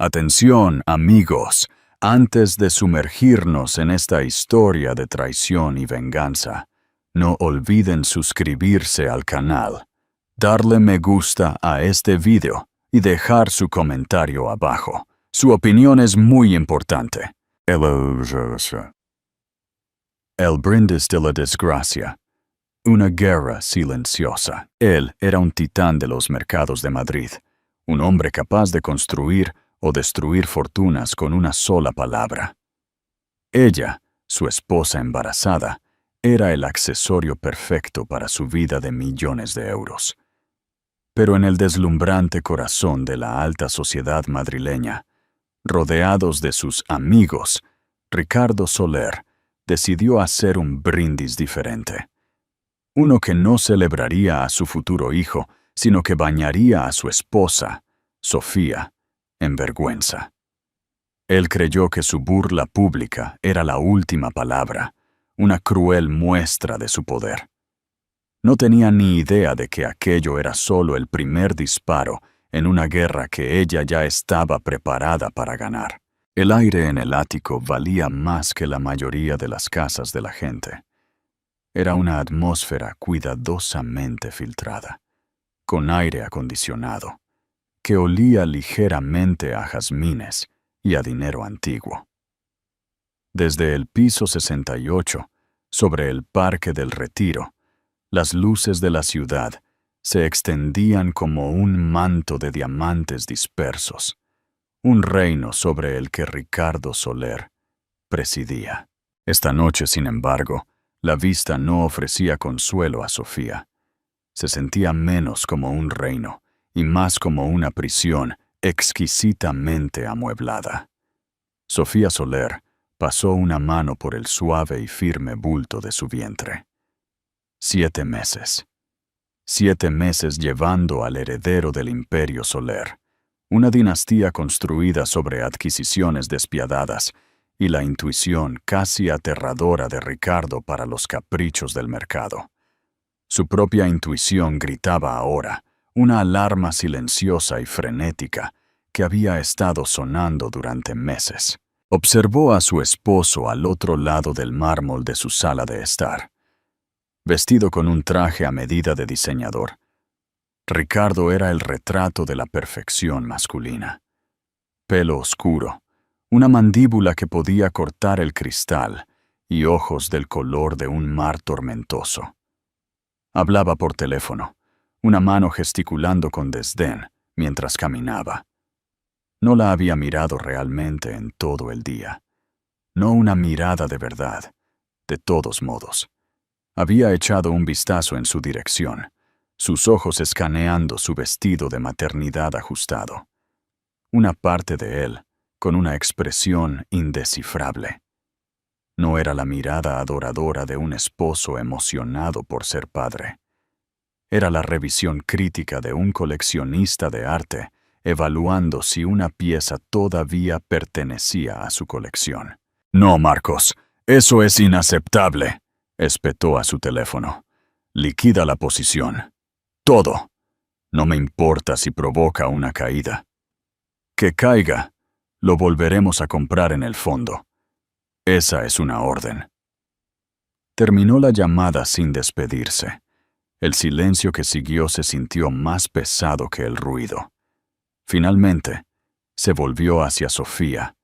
Atención, amigos, antes de sumergirnos en esta historia de traición y venganza, no olviden suscribirse al canal, darle me gusta a este video y dejar su comentario abajo. Su opinión es muy importante. El brindis de la desgracia. Una guerra silenciosa. Él era un titán de los mercados de Madrid, un hombre capaz de construir o destruir fortunas con una sola palabra. Ella, su esposa embarazada, era el accesorio perfecto para su vida de millones de euros. Pero en el deslumbrante corazón de la alta sociedad madrileña, rodeados de sus amigos, Ricardo Soler decidió hacer un brindis diferente. Uno que no celebraría a su futuro hijo, sino que bañaría a su esposa, Sofía, en vergüenza. Él creyó que su burla pública era la última palabra, una cruel muestra de su poder. No tenía ni idea de que aquello era solo el primer disparo en una guerra que ella ya estaba preparada para ganar. El aire en el ático valía más que la mayoría de las casas de la gente. Era una atmósfera cuidadosamente filtrada, con aire acondicionado, que olía ligeramente a jazmines y a dinero antiguo. Desde el piso 68, sobre el Parque del Retiro, las luces de la ciudad se extendían como un manto de diamantes dispersos, un reino sobre el que Ricardo Soler presidía. Esta noche, sin embargo, la vista no ofrecía consuelo a Sofía. Se sentía menos como un reino y más como una prisión exquisitamente amueblada. Sofía Soler pasó una mano por el suave y firme bulto de su vientre. 7 meses. 7 meses llevando al heredero del imperio Soler, una dinastía construida sobre adquisiciones despiadadas y la intuición casi aterradora de Ricardo para los caprichos del mercado. Su propia intuición gritaba ahora, una alarma silenciosa y frenética que había estado sonando durante meses. Observó a su esposo al otro lado del mármol de su sala de estar. Vestido con un traje a medida de diseñador, Ricardo era el retrato de la perfección masculina. Pelo oscuro, una mandíbula que podía cortar el cristal y ojos del color de un mar tormentoso. Hablaba por teléfono, una mano gesticulando con desdén mientras caminaba. No la había mirado realmente en todo el día. No una mirada de verdad, de todos modos. Había echado un vistazo en su dirección, sus ojos escaneando su vestido de maternidad ajustado. Una parte de él, con una expresión indescifrable. No era la mirada adoradora de un esposo emocionado por ser padre. Era la revisión crítica de un coleccionista de arte, evaluando si una pieza todavía pertenecía a su colección. «No, Marcos, eso es inaceptable», espetó a su teléfono. «Liquida la posición. Todo. No me importa si provoca una caída. Que caiga. Lo volveremos a comprar en el fondo. Esa es una orden». Terminó la llamada sin despedirse. El silencio que siguió se sintió más pesado que el ruido. Finalmente, se volvió hacia Sofía,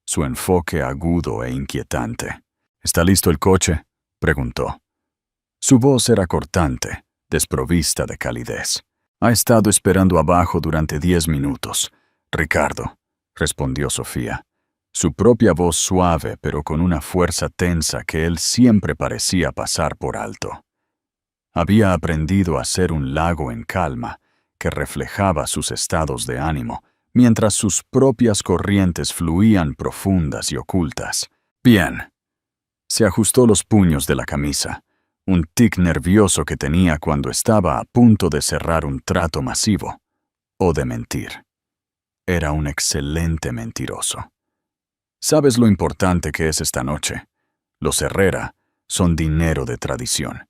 su enfoque agudo e inquietante. «¿Está listo el coche?», preguntó. Su voz era cortante, desprovista de calidez. «Ha estado esperando abajo durante 10 minutos, Ricardo», respondió Sofía, su propia voz suave pero con una fuerza tensa que él siempre parecía pasar por alto. Había aprendido a ser un lago en calma que reflejaba sus estados de ánimo, mientras sus propias corrientes fluían profundas y ocultas. «Bien». Se ajustó los puños de la camisa, un tic nervioso que tenía cuando estaba a punto de cerrar un trato masivo, o de mentir. Era un excelente mentiroso. «¿Sabes lo importante que es esta noche? Los Herrera son dinero de tradición.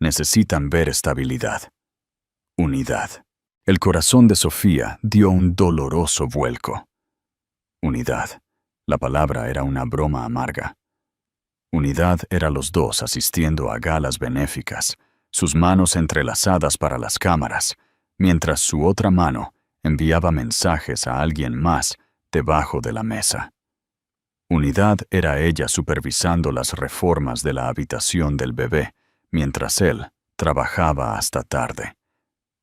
Necesitan ver estabilidad. Unidad». El corazón de Sofía dio un doloroso vuelco. Unidad. La palabra era una broma amarga. Unidad era los dos asistiendo a galas benéficas, sus manos entrelazadas para las cámaras, mientras su otra mano enviaba mensajes a alguien más debajo de la mesa. Unidad era ella supervisando las reformas de la habitación del bebé, mientras él trabajaba hasta tarde.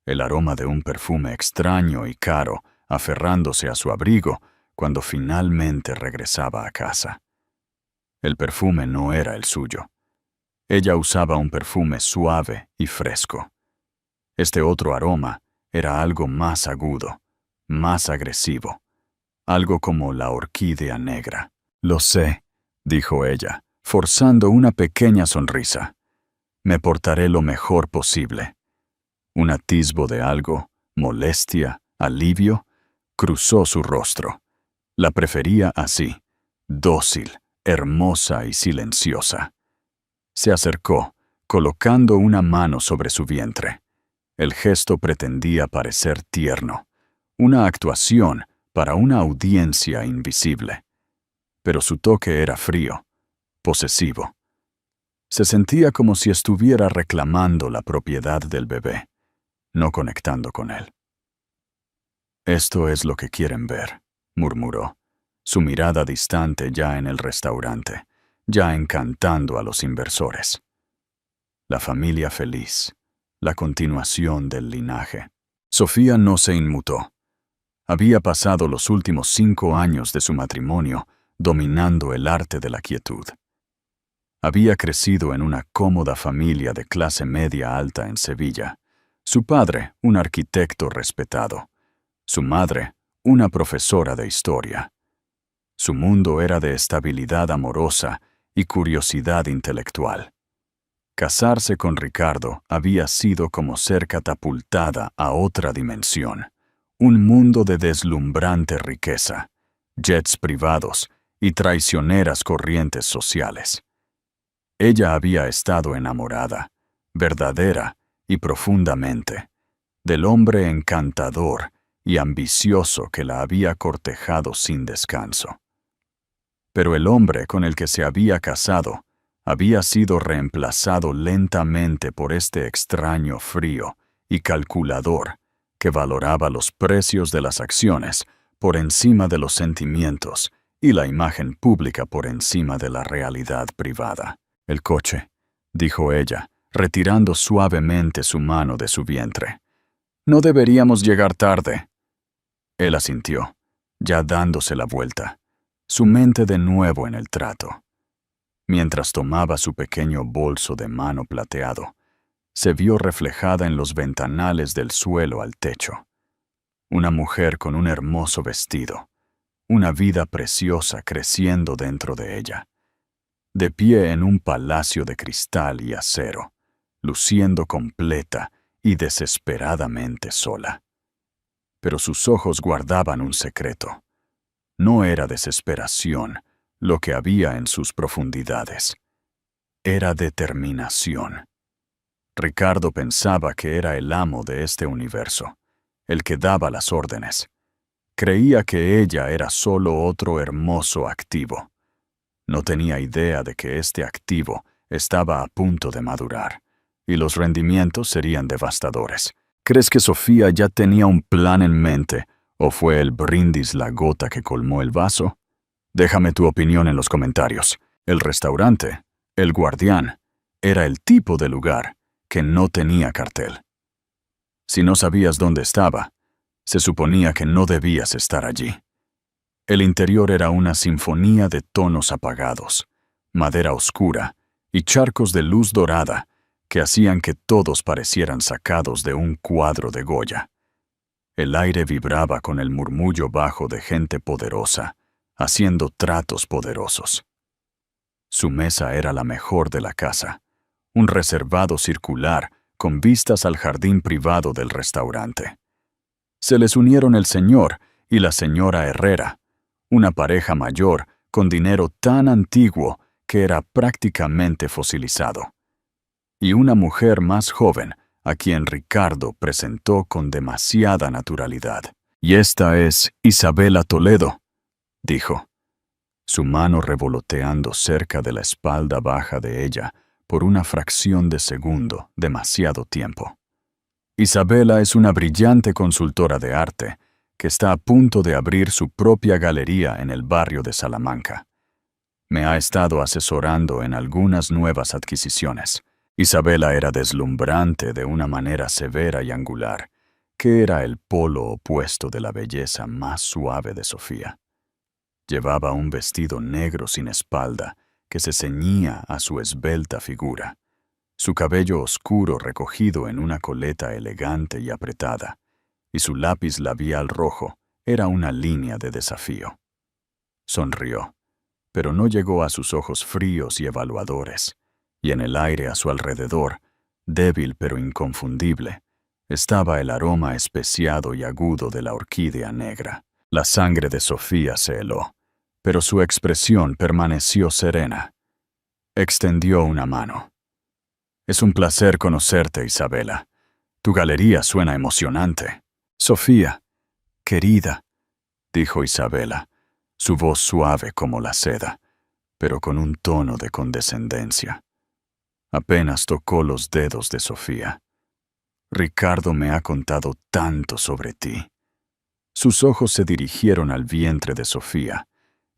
El aroma de un perfume extraño y caro aferrándose a su abrigo cuando finalmente regresaba a casa. El perfume no era el suyo. Ella usaba un perfume suave y fresco. Este otro aroma era algo más agudo, más agresivo, algo como la orquídea negra. «Lo sé», dijo ella, forzando una pequeña sonrisa. «Me portaré lo mejor posible». Un atisbo de algo, molestia, alivio, cruzó su rostro. La prefería así, dócil, hermosa y silenciosa. Se acercó, colocando una mano sobre su vientre. El gesto pretendía parecer tierno, una actuación para una audiencia invisible. Pero su toque era frío, posesivo. Se sentía como si estuviera reclamando la propiedad del bebé, no conectando con él. «Esto es lo que quieren ver», murmuró, su mirada distante ya en el restaurante, ya encantando a los inversores. La familia feliz, la continuación del linaje. Sofía no se inmutó. Había pasado los últimos 5 años de su matrimonio dominando el arte de la quietud. Había crecido en una cómoda familia de clase media alta en Sevilla. Su padre, un arquitecto respetado. Su madre, una profesora de historia. Su mundo era de estabilidad amorosa y curiosidad intelectual. Casarse con Ricardo había sido como ser catapultada a otra dimensión, un mundo de deslumbrante riqueza, jets privados y traicioneras corrientes sociales. Ella había estado enamorada, verdadera y profundamente, del hombre encantador y ambicioso que la había cortejado sin descanso. Pero el hombre con el que se había casado había sido reemplazado lentamente por este extraño frío y calculador que valoraba los precios de las acciones por encima de los sentimientos y la imagen pública por encima de la realidad privada. «El coche», dijo ella, retirando suavemente su mano de su vientre. «No deberíamos llegar tarde». Él asintió, ya dándose la vuelta, su mente de nuevo en el trato. Mientras tomaba su pequeño bolso de mano plateado, se vio reflejada en los ventanales del suelo al techo. Una mujer con un hermoso vestido, una vida preciosa creciendo dentro de ella. De pie en un palacio de cristal y acero, luciendo completa y desesperadamente sola. Pero sus ojos guardaban un secreto. No era desesperación lo que había en sus profundidades. Era determinación. Ricardo pensaba que era el amo de este universo, el que daba las órdenes. Creía que ella era solo otro hermoso activo. No tenía idea de que este activo estaba a punto de madurar, y los rendimientos serían devastadores. ¿Crees que Sofía ya tenía un plan en mente, o fue el brindis la gota que colmó el vaso? Déjame tu opinión en los comentarios. El restaurante, El Guardián, era el tipo de lugar que no tenía cartel. Si no sabías dónde estaba, se suponía que no debías estar allí. El interior era una sinfonía de tonos apagados, madera oscura y charcos de luz dorada que hacían que todos parecieran sacados de un cuadro de Goya. El aire vibraba con el murmullo bajo de gente poderosa, haciendo tratos poderosos. Su mesa era la mejor de la casa, un reservado circular con vistas al jardín privado del restaurante. Se les unieron el señor y la señora Herrera, una pareja mayor con dinero tan antiguo que era prácticamente fosilizado, y una mujer más joven a quien Ricardo presentó con demasiada naturalidad. «Y esta es Isabela Toledo», dijo, su mano revoloteando cerca de la espalda baja de ella por una fracción de segundo, demasiado tiempo. Isabela es una brillante consultora de arte que está a punto de abrir su propia galería en el barrio de Salamanca. Me ha estado asesorando en algunas nuevas adquisiciones. Isabela era deslumbrante de una manera severa y angular, que era el polo opuesto de la belleza más suave de Sofía. Llevaba un vestido negro sin espalda que se ceñía a su esbelta figura, su cabello oscuro recogido en una coleta elegante y apretada, y su lápiz labial rojo era una línea de desafío. Sonrió, pero no llegó a sus ojos fríos y evaluadores, y en el aire a su alrededor, débil pero inconfundible, estaba el aroma especiado y agudo de la orquídea negra. La sangre de Sofía se heló, pero su expresión permaneció serena. Extendió una mano. «Es un placer conocerte, Isabela. Tu galería suena emocionante». «Sofía, querida», dijo Isabela, su voz suave como la seda, pero con un tono de condescendencia. Apenas tocó los dedos de Sofía. «Ricardo me ha contado tanto sobre ti». Sus ojos se dirigieron al vientre de Sofía,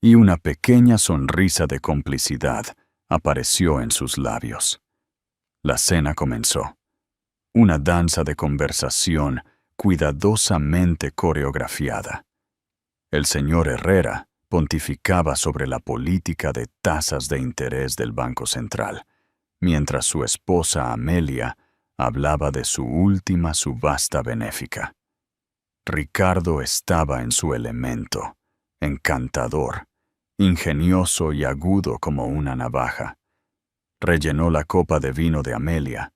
y una pequeña sonrisa de complicidad apareció en sus labios. La cena comenzó. Una danza de conversación cuidadosamente coreografiada. El señor Herrera pontificaba sobre la política de tasas de interés del Banco Central, mientras su esposa Amelia hablaba de su última subasta benéfica. Ricardo estaba en su elemento, encantador, ingenioso y agudo como una navaja. Rellenó la copa de vino de Amelia,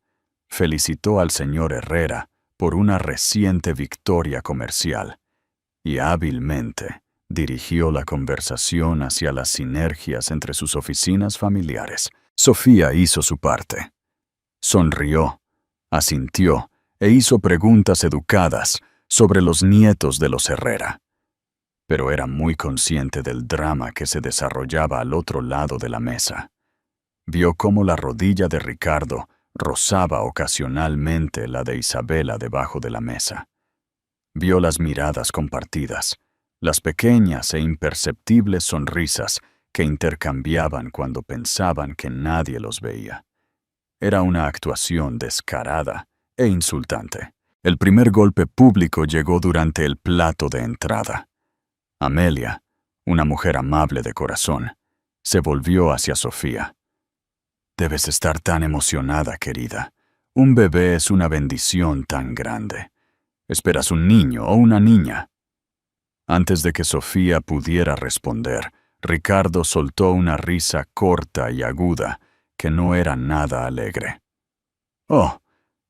felicitó al señor Herrera por una reciente victoria comercial y hábilmente dirigió la conversación hacia las sinergias entre sus oficinas familiares. Sofía hizo su parte. Sonrió, asintió e hizo preguntas educadas sobre los nietos de los Herrera. Pero era muy consciente del drama que se desarrollaba al otro lado de la mesa. Vio cómo la rodilla de Ricardo rozaba ocasionalmente la de Isabela debajo de la mesa. Vio las miradas compartidas, las pequeñas e imperceptibles sonrisas que intercambiaban cuando pensaban que nadie los veía. Era una actuación descarada e insultante. El primer golpe público llegó durante el plato de entrada. Amelia, una mujer amable de corazón, se volvió hacia Sofía. «Debes estar tan emocionada, querida. Un bebé es una bendición tan grande. ¿Esperas un niño o una niña?» Antes de que Sofía pudiera responder, Ricardo soltó una risa corta y aguda que no era nada alegre. «Oh,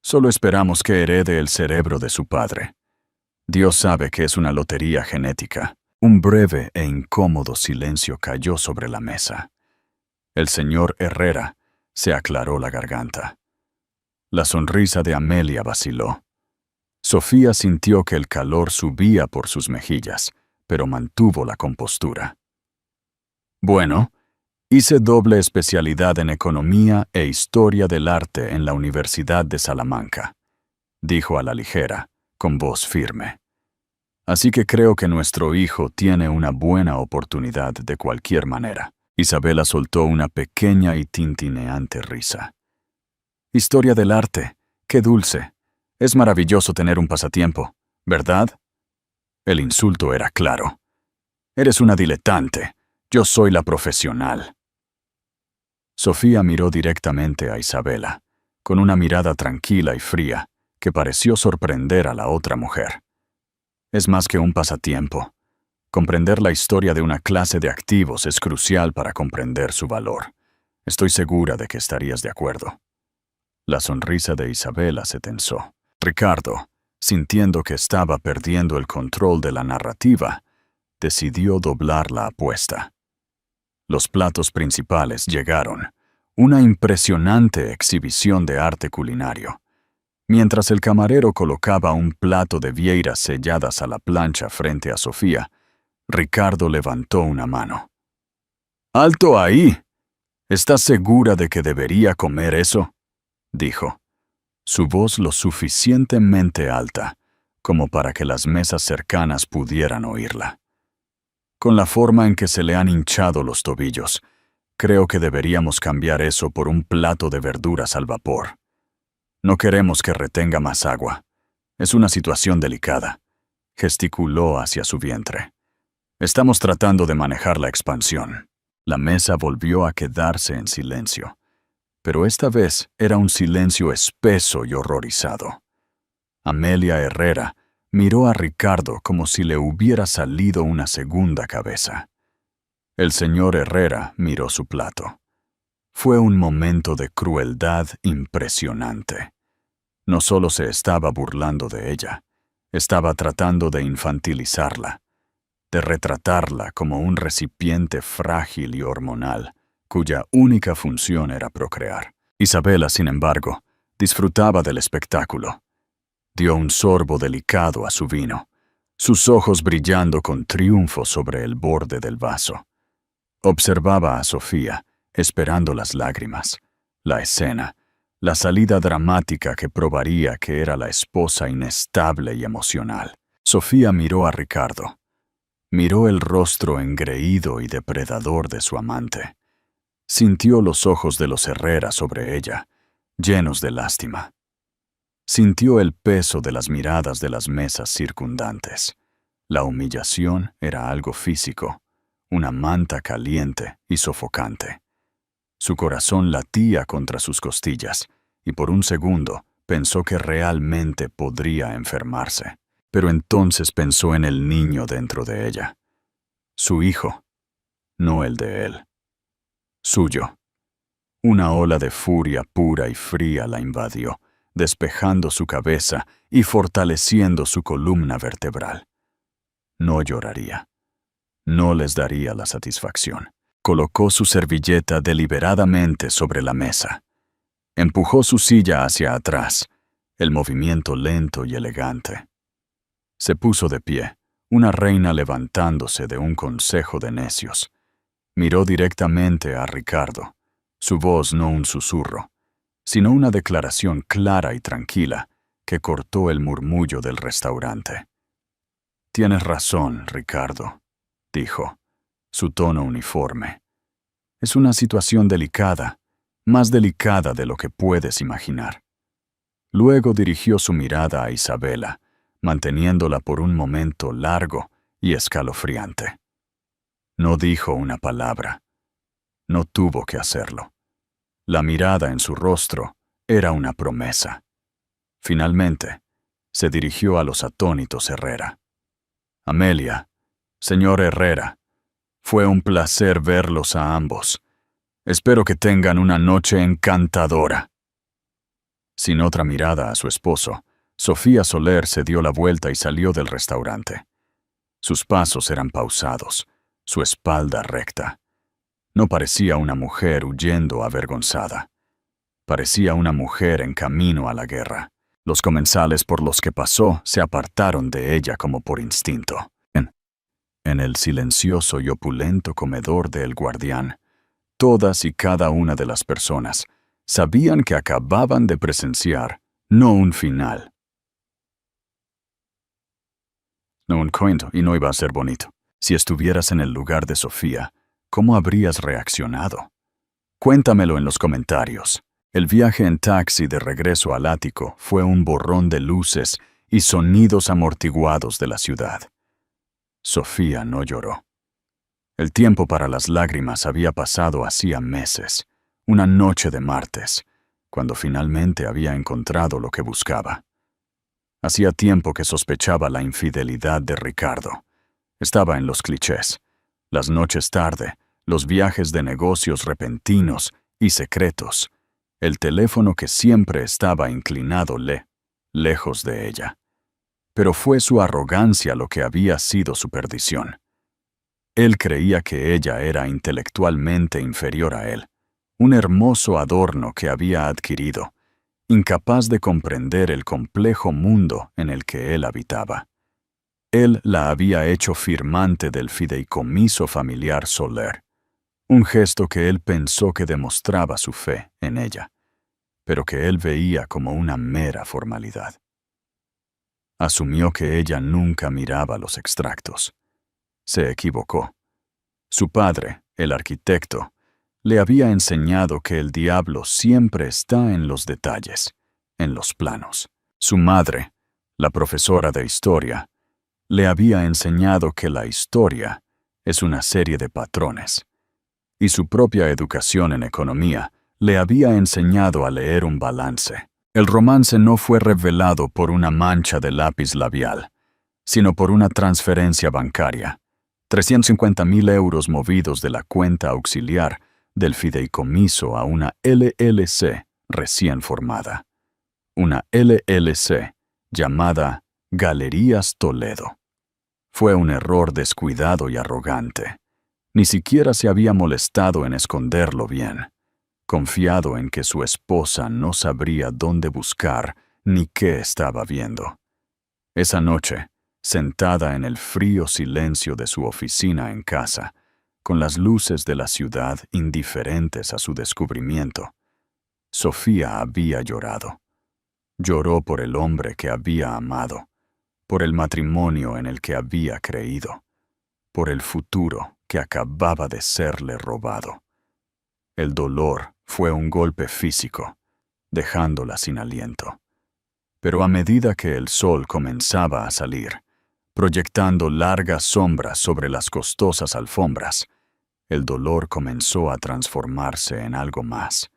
solo esperamos que herede el cerebro de su padre. Dios sabe que es una lotería genética». Un breve e incómodo silencio cayó sobre la mesa. El señor Herrera se aclaró la garganta. La sonrisa de Amelia vaciló. Sofía sintió que el calor subía por sus mejillas, pero mantuvo la compostura. «Bueno, hice doble especialidad en Economía e Historia del Arte en la Universidad de Salamanca», dijo a la ligera, con voz firme. «Así que creo que nuestro hijo tiene una buena oportunidad de cualquier manera». Isabela soltó una pequeña y tintineante risa. «Historia del arte, qué dulce. Es maravilloso tener un pasatiempo, ¿verdad?» El insulto era claro. «Eres una diletante. Yo soy la profesional». Sofía miró directamente a Isabela, con una mirada tranquila y fría que pareció sorprender a la otra mujer. «Es más que un pasatiempo. Comprender la historia de una clase de activos es crucial para comprender su valor. Estoy segura de que estarías de acuerdo». La sonrisa de Isabela se tensó. Ricardo, sintiendo que estaba perdiendo el control de la narrativa, decidió doblar la apuesta. Los platos principales llegaron, una impresionante exhibición de arte culinario. Mientras el camarero colocaba un plato de vieiras selladas a la plancha frente a Sofía, Ricardo levantó una mano. ¡Alto ahí! ¿Estás segura de que debería comer eso?, dijo. Su voz lo suficientemente alta como para que las mesas cercanas pudieran oírla. Con la forma en que se le han hinchado los tobillos, creo que deberíamos cambiar eso por un plato de verduras al vapor. No queremos que retenga más agua. Es una situación delicada. Gesticuló hacia su vientre. Estamos tratando de manejar la expansión. La mesa volvió a quedarse en silencio, pero esta vez era un silencio espeso y horrorizado. Amelia Herrera miró a Ricardo como si le hubiera salido una segunda cabeza. El señor Herrera miró su plato. Fue un momento de crueldad impresionante. No solo se estaba burlando de ella, estaba tratando de infantilizarla, de retratarla como un recipiente frágil y hormonal, cuya única función era procrear. Isabela, sin embargo, disfrutaba del espectáculo. Dio un sorbo delicado a su vino, sus ojos brillando con triunfo sobre el borde del vaso. Observaba a Sofía, esperando las lágrimas, la escena, la salida dramática que probaría que era la esposa inestable y emocional. Sofía miró a Ricardo. Miró el rostro engreído y depredador de su amante. Sintió los ojos de los Herrera sobre ella, llenos de lástima. Sintió el peso de las miradas de las mesas circundantes. La humillación era algo físico, una manta caliente y sofocante. Su corazón latía contra sus costillas, y por un segundo pensó que realmente podría enfermarse. Pero entonces pensó en el niño dentro de ella. Su hijo, no el de él. Suyo. Una ola de furia pura y fría la invadió, despejando su cabeza y fortaleciendo su columna vertebral. No lloraría. No les daría la satisfacción. Colocó su servilleta deliberadamente sobre la mesa. Empujó su silla hacia atrás, el movimiento lento y elegante. Se puso de pie, una reina levantándose de un consejo de necios. Miró directamente a Ricardo, su voz no un susurro, sino una declaración clara y tranquila que cortó el murmullo del restaurante. «Tienes razón, Ricardo», dijo, su tono uniforme. «Es una situación delicada, más delicada de lo que puedes imaginar». Luego dirigió su mirada a Isabela, manteniéndola por un momento largo y escalofriante. No dijo una palabra. No tuvo que hacerlo. La mirada en su rostro era una promesa. Finalmente, se dirigió a los atónitos Herrera. «Amelia, señor Herrera, fue un placer verlos a ambos. Espero que tengan una noche encantadora». Sin otra mirada a su esposo, Sofía Soler se dio la vuelta y salió del restaurante. Sus pasos eran pausados, su espalda recta. No parecía una mujer huyendo avergonzada. Parecía una mujer en camino a la guerra. Los comensales por los que pasó se apartaron de ella como por instinto. En el silencioso y opulento comedor de El Guardián, todas y cada una de las personas sabían que acababan de presenciar no un final, no un cuento, y no iba a ser bonito. Si estuvieras en el lugar de Sofía, ¿cómo habrías reaccionado? Cuéntamelo en los comentarios. El viaje en taxi de regreso al ático fue un borrón de luces y sonidos amortiguados de la ciudad. Sofía no lloró. El tiempo para las lágrimas había pasado hacía meses, una noche de martes, cuando finalmente había encontrado lo que buscaba. Hacía tiempo que sospechaba la infidelidad de Ricardo. Estaba en los clichés. Las noches tarde, los viajes de negocios repentinos y secretos, el teléfono que siempre estaba inclinado lejos de ella. Pero fue su arrogancia lo que había sido su perdición. Él creía que ella era intelectualmente inferior a él, un hermoso adorno que había adquirido, incapaz de comprender el complejo mundo en el que él habitaba. Él la había hecho firmante del fideicomiso familiar Soler, un gesto que él pensó que demostraba su fe en ella, pero que él veía como una mera formalidad. Asumió que ella nunca miraba los extractos. Se equivocó. Su padre, el arquitecto, le había enseñado que el diablo siempre está en los detalles, en los planos. Su madre, la profesora de historia, le había enseñado que la historia es una serie de patrones, y su propia educación en economía le había enseñado a leer un balance. El romance no fue revelado por una mancha de lápiz labial, sino por una transferencia bancaria. 350.000 euros movidos de la cuenta auxiliar del fideicomiso a una LLC recién formada. Una LLC llamada Galerías Toledo. Fue un error descuidado y arrogante. Ni siquiera se había molestado en esconderlo bien, confiado en que su esposa no sabría dónde buscar ni qué estaba viendo. Esa noche, sentada en el frío silencio de su oficina en casa, con las luces de la ciudad indiferentes a su descubrimiento, Sofía había llorado. Lloró por el hombre que había amado, por el matrimonio en el que había creído, por el futuro que acababa de serle robado. El dolor fue un golpe físico, dejándola sin aliento. Pero a medida que el sol comenzaba a salir, proyectando largas sombras sobre las costosas alfombras, el dolor comenzó a transformarse en algo más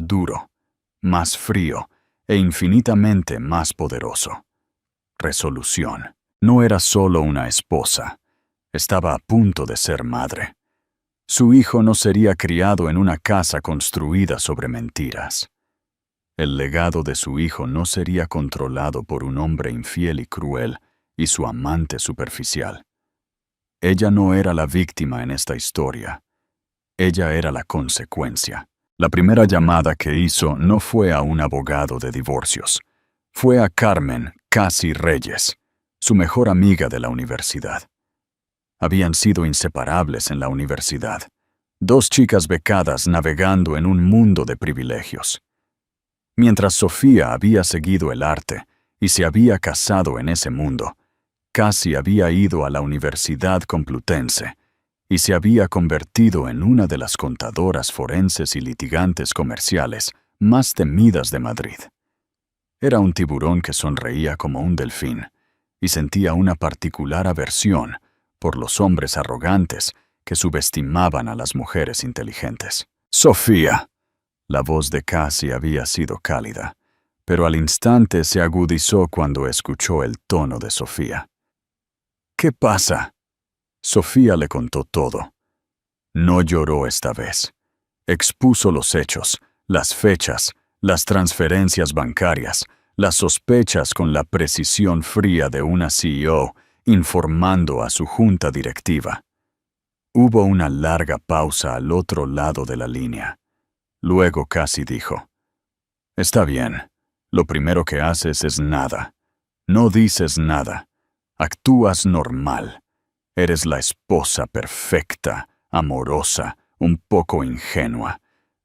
duro, más frío e infinitamente más poderoso. Resolución. No era solo una esposa, estaba a punto de ser madre. Su hijo no sería criado en una casa construida sobre mentiras. El legado de su hijo no sería controlado por un hombre infiel y cruel y su amante superficial. Ella no era la víctima en esta historia. Ella era la consecuencia. La primera llamada que hizo no fue a un abogado de divorcios. Fue a Carmen Casi Reyes, su mejor amiga de la universidad. Habían sido inseparables en la universidad. Dos chicas becadas navegando en un mundo de privilegios. Mientras Sofía había seguido el arte y se había casado en ese mundo, Casi había ido a la Universidad Complutense y se había convertido en una de las contadoras forenses y litigantes comerciales más temidas de Madrid. Era un tiburón que sonreía como un delfín y sentía una particular aversión por los hombres arrogantes que subestimaban a las mujeres inteligentes. «Sofía». La voz de Casi había sido cálida, pero al instante se agudizó cuando escuchó el tono de Sofía. «¿Qué pasa?» Sofía le contó todo. No lloró esta vez. Expuso los hechos, las fechas, las transferencias bancarias, las sospechas con la precisión fría de una CEO informando a su junta directiva. Hubo una larga pausa al otro lado de la línea. Luego Casi dijo: «Está bien. Lo primero que haces es nada. No dices nada. Actúas normal. Eres la esposa perfecta, amorosa, un poco ingenua.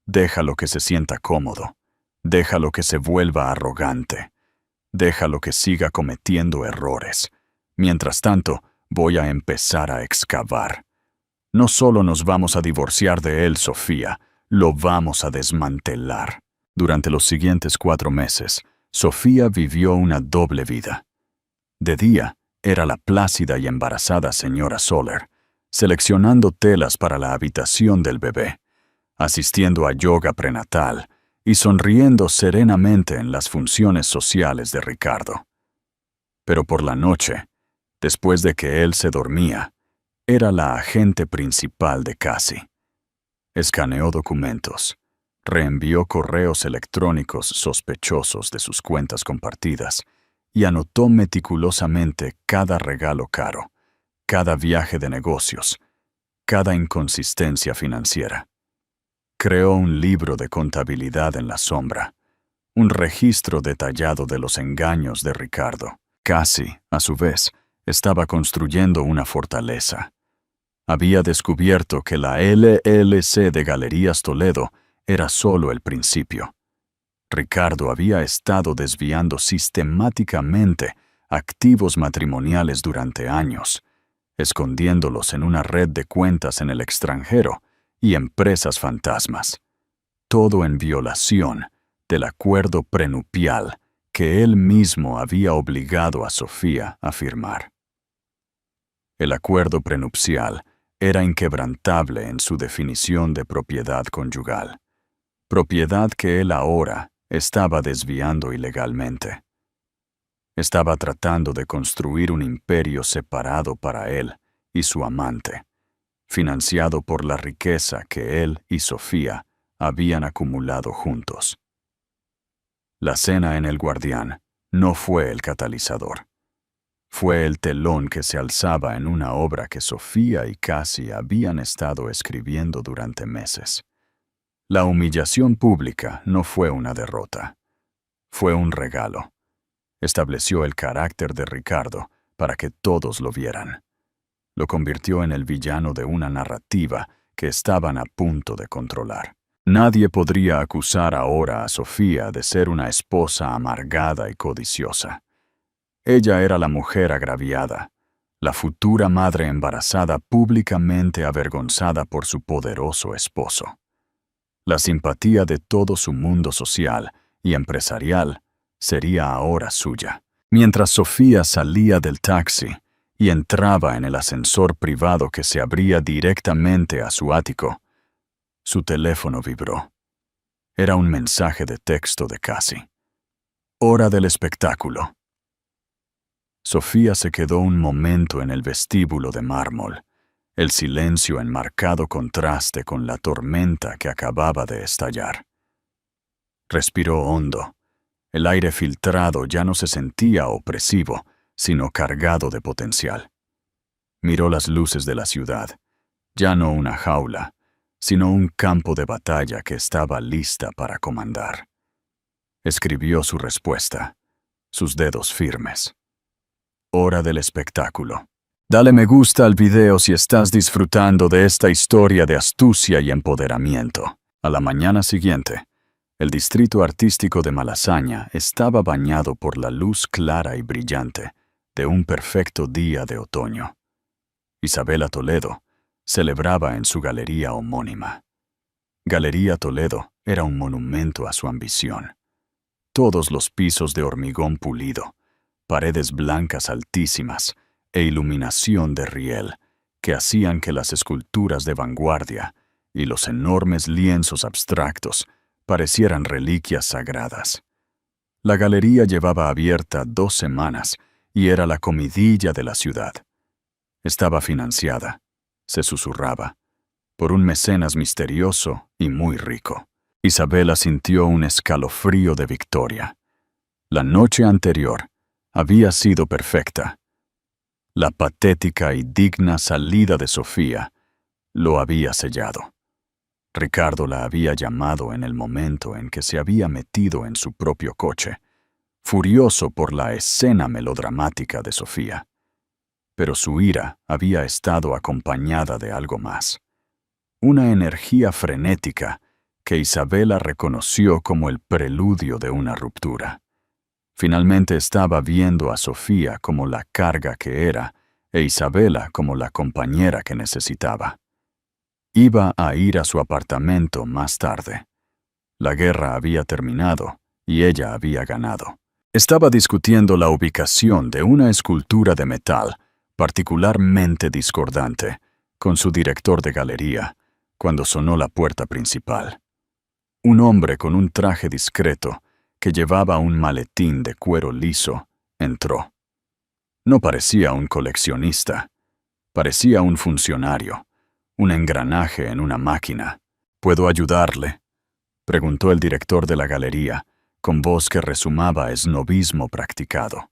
Déjalo que se sienta cómodo. Déjalo que se vuelva arrogante. Déjalo que siga cometiendo errores. Mientras tanto, voy a empezar a excavar. No solo nos vamos a divorciar de él, Sofía, lo vamos a desmantelar». Durante los siguientes 4 meses, Sofía vivió una doble vida. De día, era la plácida y embarazada señora Soler, seleccionando telas para la habitación del bebé, asistiendo a yoga prenatal y sonriendo serenamente en las funciones sociales de Ricardo. Pero por la noche, después de que él se dormía, era la agente principal de Casi. Escaneó documentos, reenvió correos electrónicos sospechosos de sus cuentas compartidas y anotó meticulosamente cada regalo caro, cada viaje de negocios, cada inconsistencia financiera. Creó un libro de contabilidad en la sombra, un registro detallado de los engaños de Ricardo. Casi, a su vez, estaba construyendo una fortaleza. Había descubierto que la LLC de Galerías Toledo era solo el principio. Ricardo había estado desviando sistemáticamente activos matrimoniales durante años, escondiéndolos en una red de cuentas en el extranjero y empresas fantasmas. Todo en violación del acuerdo prenupcial que él mismo había obligado a Sofía a firmar. El acuerdo prenupcial era inquebrantable en su definición de propiedad conyugal, propiedad que él ahora estaba desviando ilegalmente. Estaba tratando de construir un imperio separado para él y su amante, financiado por la riqueza que él y Sofía habían acumulado juntos. La cena en El Guardián no fue el catalizador. Fue el telón que se alzaba en una obra que Sofía y Casi habían estado escribiendo durante meses. La humillación pública no fue una derrota. Fue un regalo. Estableció el carácter de Ricardo para que todos lo vieran. Lo convirtió en el villano de una narrativa que estaban a punto de controlar. Nadie podría acusar ahora a Sofía de ser una esposa amargada y codiciosa. Ella era la mujer agraviada, la futura madre embarazada públicamente avergonzada por su poderoso esposo. La simpatía de todo su mundo social y empresarial sería ahora suya. Mientras Sofía salía del taxi y entraba en el ascensor privado que se abría directamente a su ático, su teléfono vibró. Era un mensaje de texto de Casi. Hora del espectáculo. Sofía se quedó un momento en el vestíbulo de mármol, el silencio en marcado contraste con la tormenta que acababa de estallar. Respiró hondo. El aire filtrado ya no se sentía opresivo, sino cargado de potencial. Miró las luces de la ciudad, ya no una jaula, sino un campo de batalla que estaba lista para comandar. Escribió su respuesta, sus dedos firmes. Hora del espectáculo. Dale me gusta al video si estás disfrutando de esta historia de astucia y empoderamiento. A la mañana siguiente, el distrito artístico de Malasaña estaba bañado por la luz clara y brillante de un perfecto día de otoño. Isabela Toledo celebraba en su galería homónima. Galería Toledo era un monumento a su ambición. Todos los pisos de hormigón pulido, paredes blancas altísimas e iluminación de riel que hacían que las esculturas de vanguardia y los enormes lienzos abstractos parecieran reliquias sagradas. La galería llevaba abierta 2 semanas y era la comidilla de la ciudad. Estaba financiada, se susurraba, por un mecenas misterioso y muy rico. Isabela sintió un escalofrío de victoria. La noche anterior había sido perfecta. La patética y digna salida de Sofía lo había sellado. Ricardo la había llamado en el momento en que se había metido en su propio coche, furioso por la escena melodramática de Sofía. Pero su ira había estado acompañada de algo más. Una energía frenética que Isabela reconoció como el preludio de una ruptura. Finalmente estaba viendo a Sofía como la carga que era e Isabela como la compañera que necesitaba. Iba a ir a su apartamento más tarde. La guerra había terminado y ella había ganado. Estaba discutiendo la ubicación de una escultura de metal particularmente discordante con su director de galería cuando sonó la puerta principal. Un hombre con un traje discreto que llevaba un maletín de cuero liso entró. No parecía un coleccionista, parecía un funcionario, un engranaje en una máquina. ¿Puedo ayudarle?, preguntó el director de la galería, con voz que rezumaba esnobismo practicado.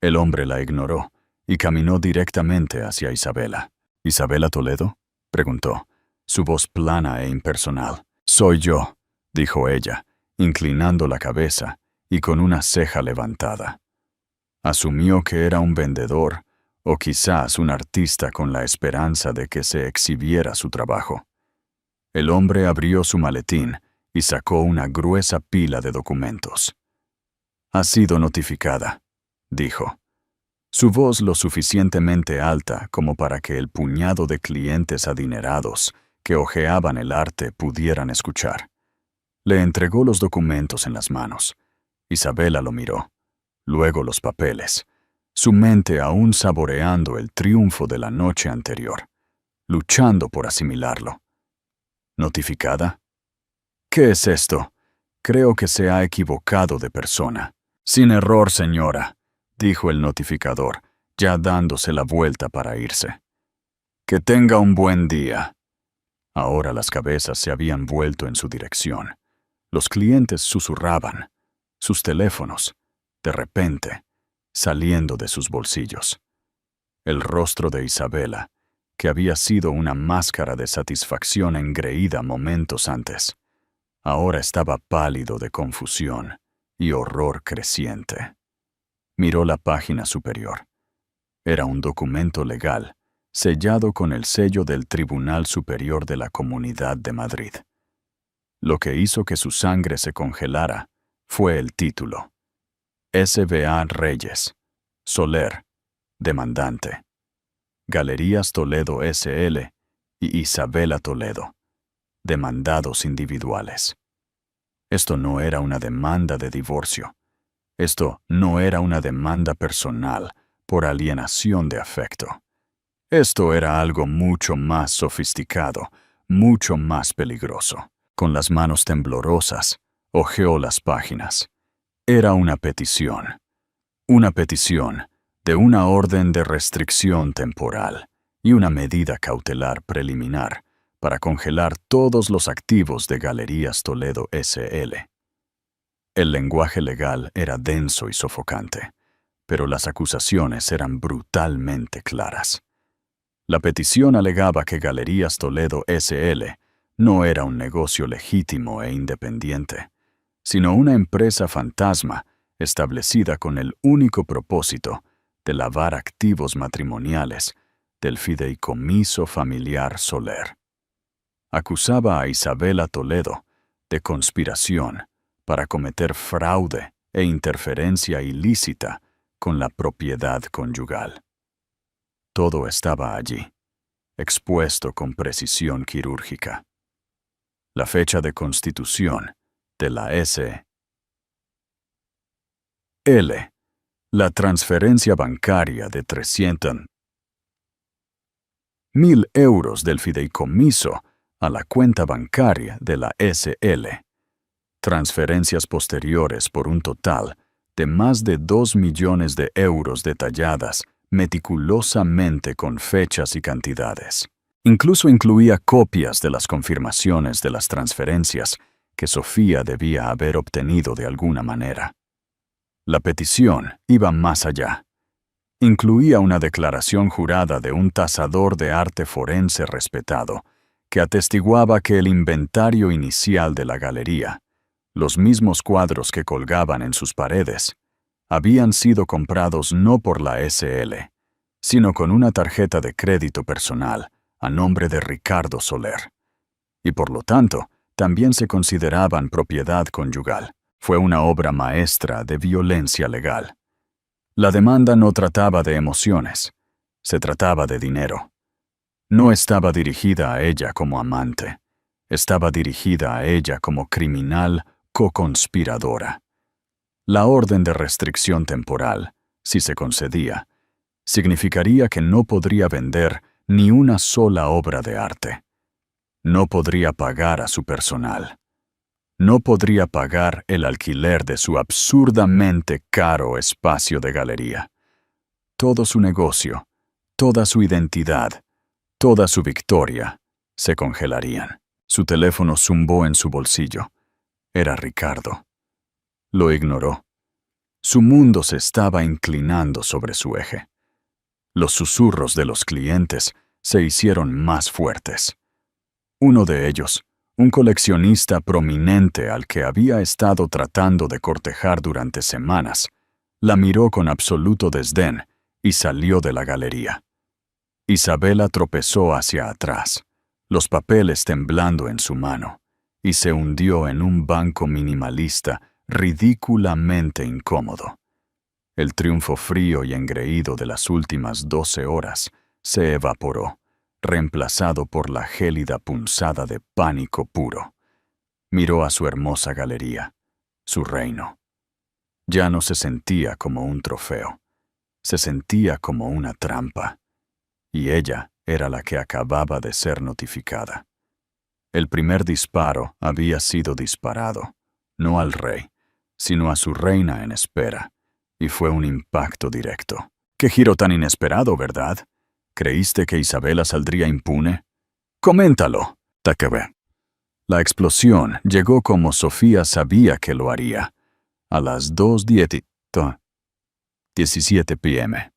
El hombre la ignoró y caminó directamente hacia Isabela. ¿Isabela Toledo?, preguntó, su voz plana e impersonal. «Soy yo», dijo ella, inclinando la cabeza y con una ceja levantada. Asumió que era un vendedor o quizás un artista con la esperanza de que se exhibiera su trabajo. El hombre abrió su maletín y sacó una gruesa pila de documentos. «Ha sido notificada», dijo. Su voz lo suficientemente alta como para que el puñado de clientes adinerados que hojeaban el arte pudieran escuchar. Le entregó los documentos en las manos. Isabela lo miró, luego los papeles, su mente aún saboreando el triunfo de la noche anterior, luchando por asimilarlo. ¿Notificada? ¿Qué es esto? Creo que se ha equivocado de persona. Sin error, señora, dijo el notificador, ya dándose la vuelta para irse. Que tenga un buen día. Ahora las cabezas se habían vuelto en su dirección. Los clientes susurraban, sus teléfonos, de repente, saliendo de sus bolsillos. El rostro de Isabela, que había sido una máscara de satisfacción engreída momentos antes, ahora estaba pálido de confusión y horror creciente. Miró la página superior. Era un documento legal, sellado con el sello del Tribunal Superior de la Comunidad de Madrid. Lo que hizo que su sangre se congelara fue el título. S.B.A. Reyes, Soler, demandante. Galerías Toledo S.L. y Isabela Toledo, demandados individuales. Esto no era una demanda de divorcio. Esto no era una demanda personal por alienación de afecto. Esto era algo mucho más sofisticado, mucho más peligroso. Con las manos temblorosas, hojeó las páginas. Era una petición de una orden de restricción temporal y una medida cautelar preliminar para congelar todos los activos de Galerías Toledo S.L. El lenguaje legal era denso y sofocante, pero las acusaciones eran brutalmente claras. La petición alegaba que Galerías Toledo S.L. no era un negocio legítimo e independiente, sino una empresa fantasma establecida con el único propósito de lavar activos matrimoniales del fideicomiso familiar Soler. Acusaba a Isabela Toledo de conspiración para cometer fraude e interferencia ilícita con la propiedad conyugal. Todo estaba allí, expuesto con precisión quirúrgica. La fecha de constitución de la S.L., la transferencia bancaria de 300.000 euros del fideicomiso a la cuenta bancaria de la S.L., transferencias posteriores por un total de más de 2 millones de euros detalladas meticulosamente con fechas y cantidades. Incluso incluía copias de las confirmaciones de las transferencias que Sofía debía haber obtenido de alguna manera. La petición iba más allá. Incluía una declaración jurada de un tasador de arte forense respetado, que atestiguaba que el inventario inicial de la galería, los mismos cuadros que colgaban en sus paredes, habían sido comprados no por la S.L., sino con una tarjeta de crédito personal a nombre de Ricardo Soler, y por lo tanto también se consideraban propiedad conyugal. Fue una obra maestra de violencia legal. La demanda no trataba de emociones, se trataba de dinero. No estaba dirigida a ella como amante, estaba dirigida a ella como criminal coconspiradora. La orden de restricción temporal, si se concedía, significaría que no podría vender ni una sola obra de arte. No podría pagar a su personal. No podría pagar el alquiler de su absurdamente caro espacio de galería. Todo su negocio, toda su identidad, toda su victoria, se congelarían. Su teléfono zumbó en su bolsillo. Era Ricardo. Lo ignoró. Su mundo se estaba inclinando sobre su eje. Los susurros de los clientes se hicieron más fuertes. Uno de ellos, un coleccionista prominente al que había estado tratando de cortejar durante semanas, La miró con absoluto desdén y salió de la galería. Isabela tropezó hacia atrás, los papeles temblando en su mano, y se hundió en un banco minimalista ridículamente incómodo. El triunfo frío y engreído de las últimas 12 horas se evaporó, reemplazado por la gélida punzada de pánico puro. Miró a su hermosa galería, su reino. Ya no se sentía como un trofeo, se sentía como una trampa, y ella era la que acababa de ser notificada. El primer disparo había sido disparado, no al rey, sino a su reina en espera, y fue un impacto directo. ¡Qué giro tan inesperado, ¿verdad? ¿Creíste que Isabela saldría impune? ¡Coméntalo! Takebe. La explosión llegó como Sofía sabía que lo haría, a las 2:17 p.m.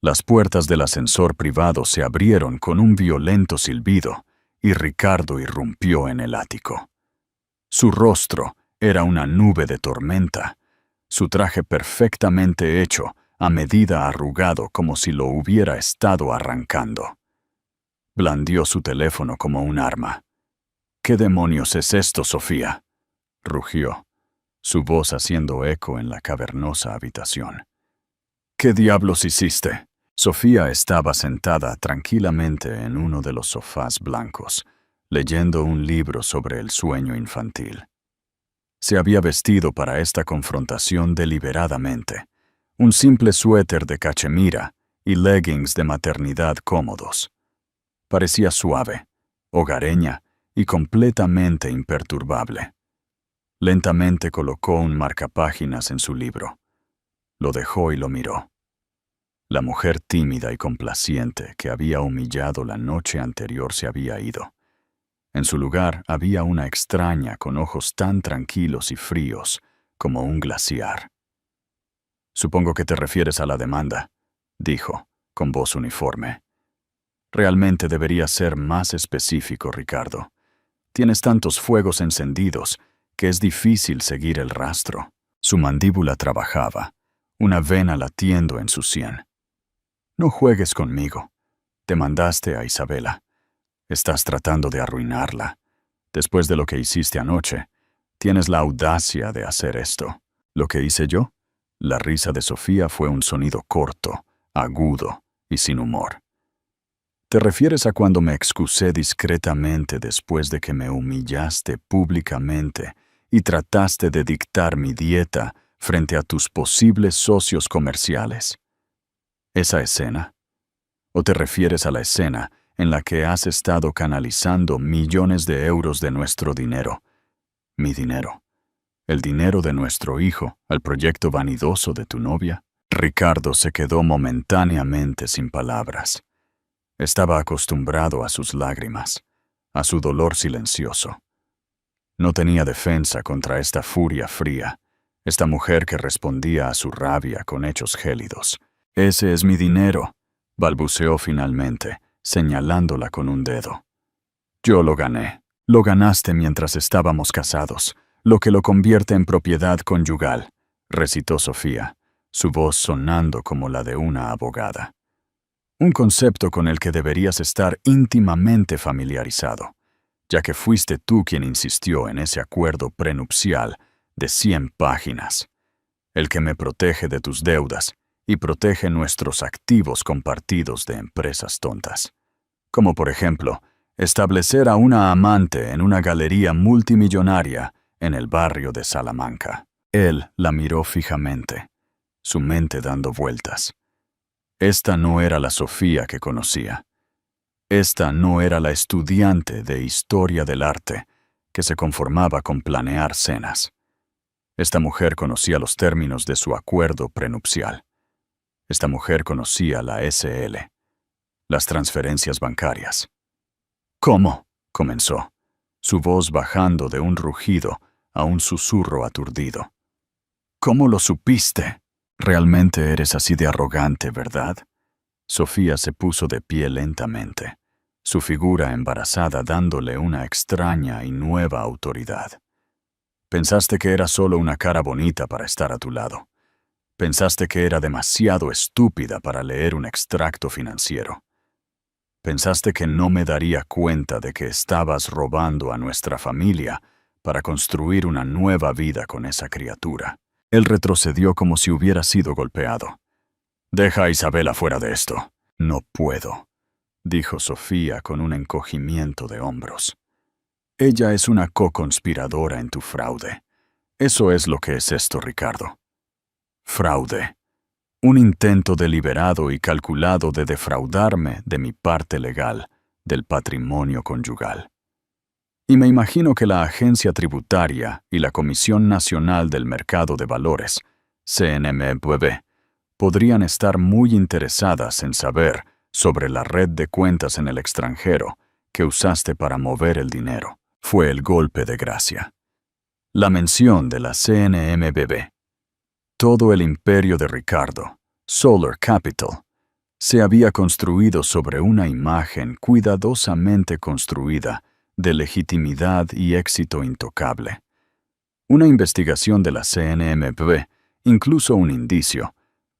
Las puertas del ascensor privado se abrieron con un violento silbido y Ricardo irrumpió en el ático. Su rostro era una nube de tormenta, su traje perfectamente hecho, a medida arrugado como si lo hubiera estado arrancando. Blandió su teléfono como un arma. ¿Qué demonios es esto, Sofía?, rugió, su voz haciendo eco en la cavernosa habitación. ¿Qué diablos hiciste? Sofía estaba sentada tranquilamente en uno de los sofás blancos, leyendo un libro sobre el sueño infantil. Se había vestido para esta confrontación deliberadamente, un simple suéter de cachemira y leggings de maternidad cómodos. Parecía suave, hogareña y completamente imperturbable. Lentamente colocó un marcapáginas en su libro. Lo dejó y lo miró. La mujer tímida y complaciente que había humillado la noche anterior se había ido. En su lugar había una extraña con ojos tan tranquilos y fríos como un glaciar. «Supongo que te refieres a la demanda», dijo, con voz uniforme. «Realmente deberías ser más específico, Ricardo. Tienes tantos fuegos encendidos que es difícil seguir el rastro». Su mandíbula trabajaba, una vena latiendo en su sien. «No juegues conmigo. Te mandaste a Isabela. Estás tratando de arruinarla. Después de lo que hiciste anoche, tienes la audacia de hacer esto». «¿Lo que hice yo?» La risa de Sofía fue un sonido corto, agudo y sin humor. «¿Te refieres a cuando me excusé discretamente después de que me humillaste públicamente y trataste de dictar mi dieta frente a tus posibles socios comerciales? ¿Esa escena? ¿O te refieres a la escena en la que has estado canalizando millones de euros de nuestro dinero, mi dinero, el dinero de nuestro hijo, al proyecto vanidoso de tu novia?» Ricardo se quedó momentáneamente sin palabras. Estaba acostumbrado a sus lágrimas, a su dolor silencioso. No tenía defensa contra esta furia fría, esta mujer que respondía a su rabia con hechos gélidos. «Ese es mi dinero», balbuceó finalmente, señalándola con un dedo. «Yo lo gané. Lo ganaste mientras estábamos casados, lo que lo convierte en propiedad conyugal», recitó Sofía, su voz sonando como la de una abogada. Un concepto con el que deberías estar íntimamente familiarizado, ya que fuiste tú quien insistió en ese acuerdo prenupcial de 100 páginas, el que me protege de tus deudas y protege nuestros activos compartidos de empresas tontas. Como por ejemplo, establecer a una amante en una galería multimillonaria en el barrio de Salamanca. Él la miró fijamente, su mente dando vueltas. Esta no era la Sofía que conocía. Esta no era la estudiante de historia del arte que se conformaba con planear cenas. Esta mujer conocía los términos de su acuerdo prenupcial. Esta mujer conocía la SL, las transferencias bancarias. «¿Cómo?», comenzó, su voz bajando de un rugido a un susurro aturdido. «¿Cómo lo supiste? Realmente eres así de arrogante, ¿verdad?» Sofía se puso de pie lentamente, su figura embarazada dándole una extraña y nueva autoridad. «Pensaste que era solo una cara bonita para estar a tu lado. Pensaste que era demasiado estúpida para leer un extracto financiero. Pensaste que no me daría cuenta de que estabas robando a nuestra familia para construir una nueva vida con esa criatura. Él retrocedió como si hubiera sido golpeado. Deja a Isabela fuera de esto. No puedo, dijo Sofía con un encogimiento de hombros. Ella es una co-conspiradora en tu fraude. Eso es lo que es esto, Ricardo. Fraude. Un intento deliberado y calculado de defraudarme de mi parte legal, del patrimonio conyugal. Y me imagino que la Agencia Tributaria y la Comisión Nacional del Mercado de Valores, CNMV, podrían estar muy interesadas en saber sobre la red de cuentas en el extranjero que usaste para mover el dinero. Fue el golpe de gracia. La mención de la CNMV. Todo el imperio de Ricardo, Solar Capital, se había construido sobre una imagen cuidadosamente construida de legitimidad y éxito intocable. Una investigación de la CNMV, incluso un indicio,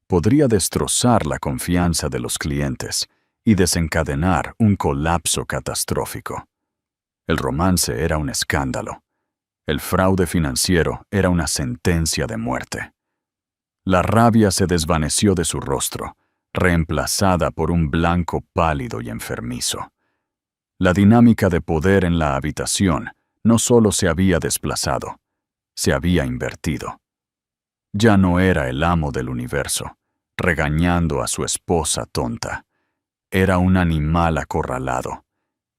podría destrozar la confianza de los clientes y desencadenar un colapso catastrófico. El romance era un escándalo. El fraude financiero era una sentencia de muerte. La rabia se desvaneció de su rostro, reemplazada por un blanco pálido y enfermizo. La dinámica de poder en la habitación no solo se había desplazado, se había invertido. Ya no era el amo del universo, regañando a su esposa tonta. Era un animal acorralado,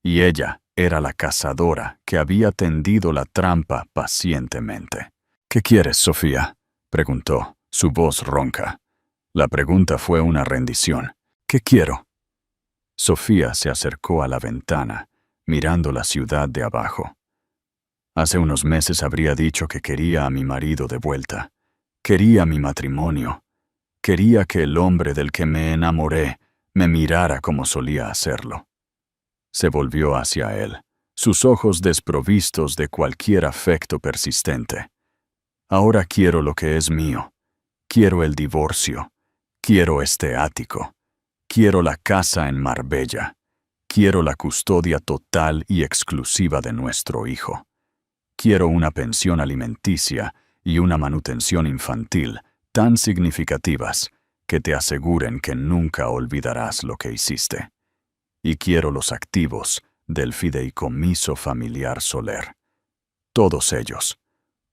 y ella era la cazadora que había tendido la trampa pacientemente. «¿Qué quieres, Sofía?», preguntó, su voz ronca. La pregunta fue una rendición. «¿Qué quiero?». Sofía se acercó a la ventana, mirando la ciudad de abajo. Hace unos meses habría dicho que quería a mi marido de vuelta. Quería mi matrimonio. Quería que el hombre del que me enamoré me mirara como solía hacerlo. Se volvió hacia él, sus ojos desprovistos de cualquier afecto persistente. «Ahora quiero lo que es mío. Quiero el divorcio. Quiero este ático. Quiero la casa en Marbella. Quiero la custodia total y exclusiva de nuestro hijo. Quiero una pensión alimenticia y una manutención infantil tan significativas que te aseguren que nunca olvidarás lo que hiciste. Y quiero los activos del fideicomiso familiar Soler. Todos ellos,